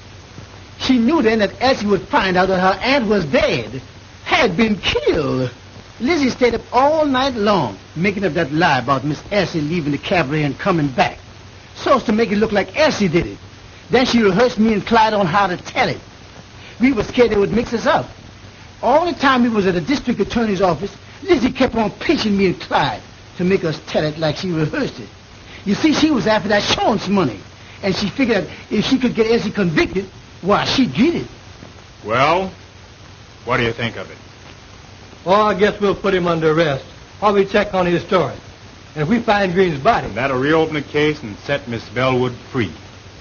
P: She knew then that Elsie would find out that her aunt was dead, had been killed. Lizzie stayed up all night long, making up that lie about Miss Elsie leaving the cabaret and coming back, so as to make it look like Elsie did it. Then she rehearsed me and Clyde on how to tell it. We were scared they would mix us up. All the time we was at the district attorney's office, Lizzie kept on pinching me and Clyde to make us tell it like she rehearsed it. You see, she was after that insurance money, and she figured that if she could get Elsie convicted, why, she'd get it.
I: Well, what do you think of it?
E: Well, I guess we'll put him under arrest while we check on his story. And if we find Green's body...
I: That'll reopen the case and set Miss Bellwood free.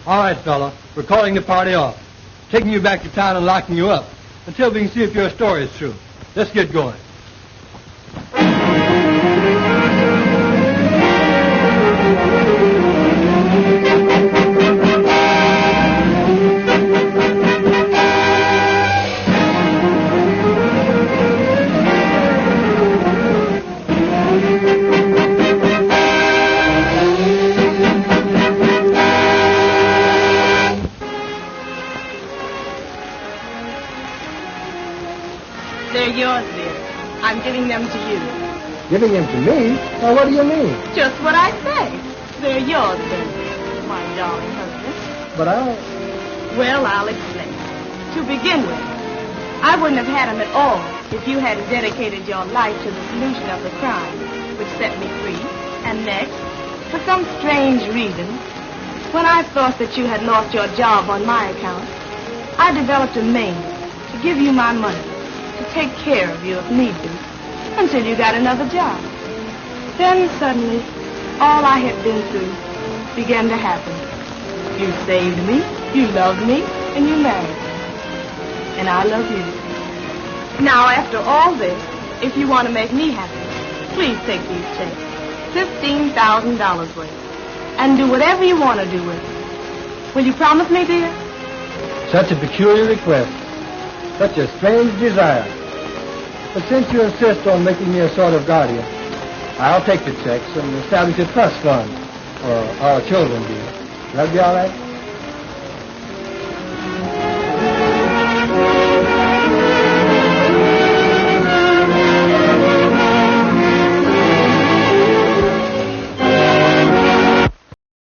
E: All right, fella. We're calling the party off. Taking you back to town and locking you up until we can see if your story is true. Let's get going.
G: They're yours, dear. I'm giving them to you.
P: Giving them to me? Now, what do you mean?
G: Just what I say. They're yours, then, my darling husband.
P: But
G: Well, I'll explain. To begin with, I wouldn't have had them at all if you hadn't dedicated your life to the solution of the crime, which set me free. And next, for some strange reason, when I thought that you had lost your job on my account, I developed a means to give you my money, to take care of you if need be, until you got another job. Then suddenly, all I had been through began to happen. You saved me, you loved me, and you married me. And I love you. Now, after all this, if you want to make me happy, please take these checks, $15,000 worth, and do whatever you want to do with it. Will you promise me, dear?
P: Such a peculiar request. Such a strange desire. But since you insist on making me a sort of guardian, I'll take the checks and establish a trust fund for our children, dear. That'll be all right?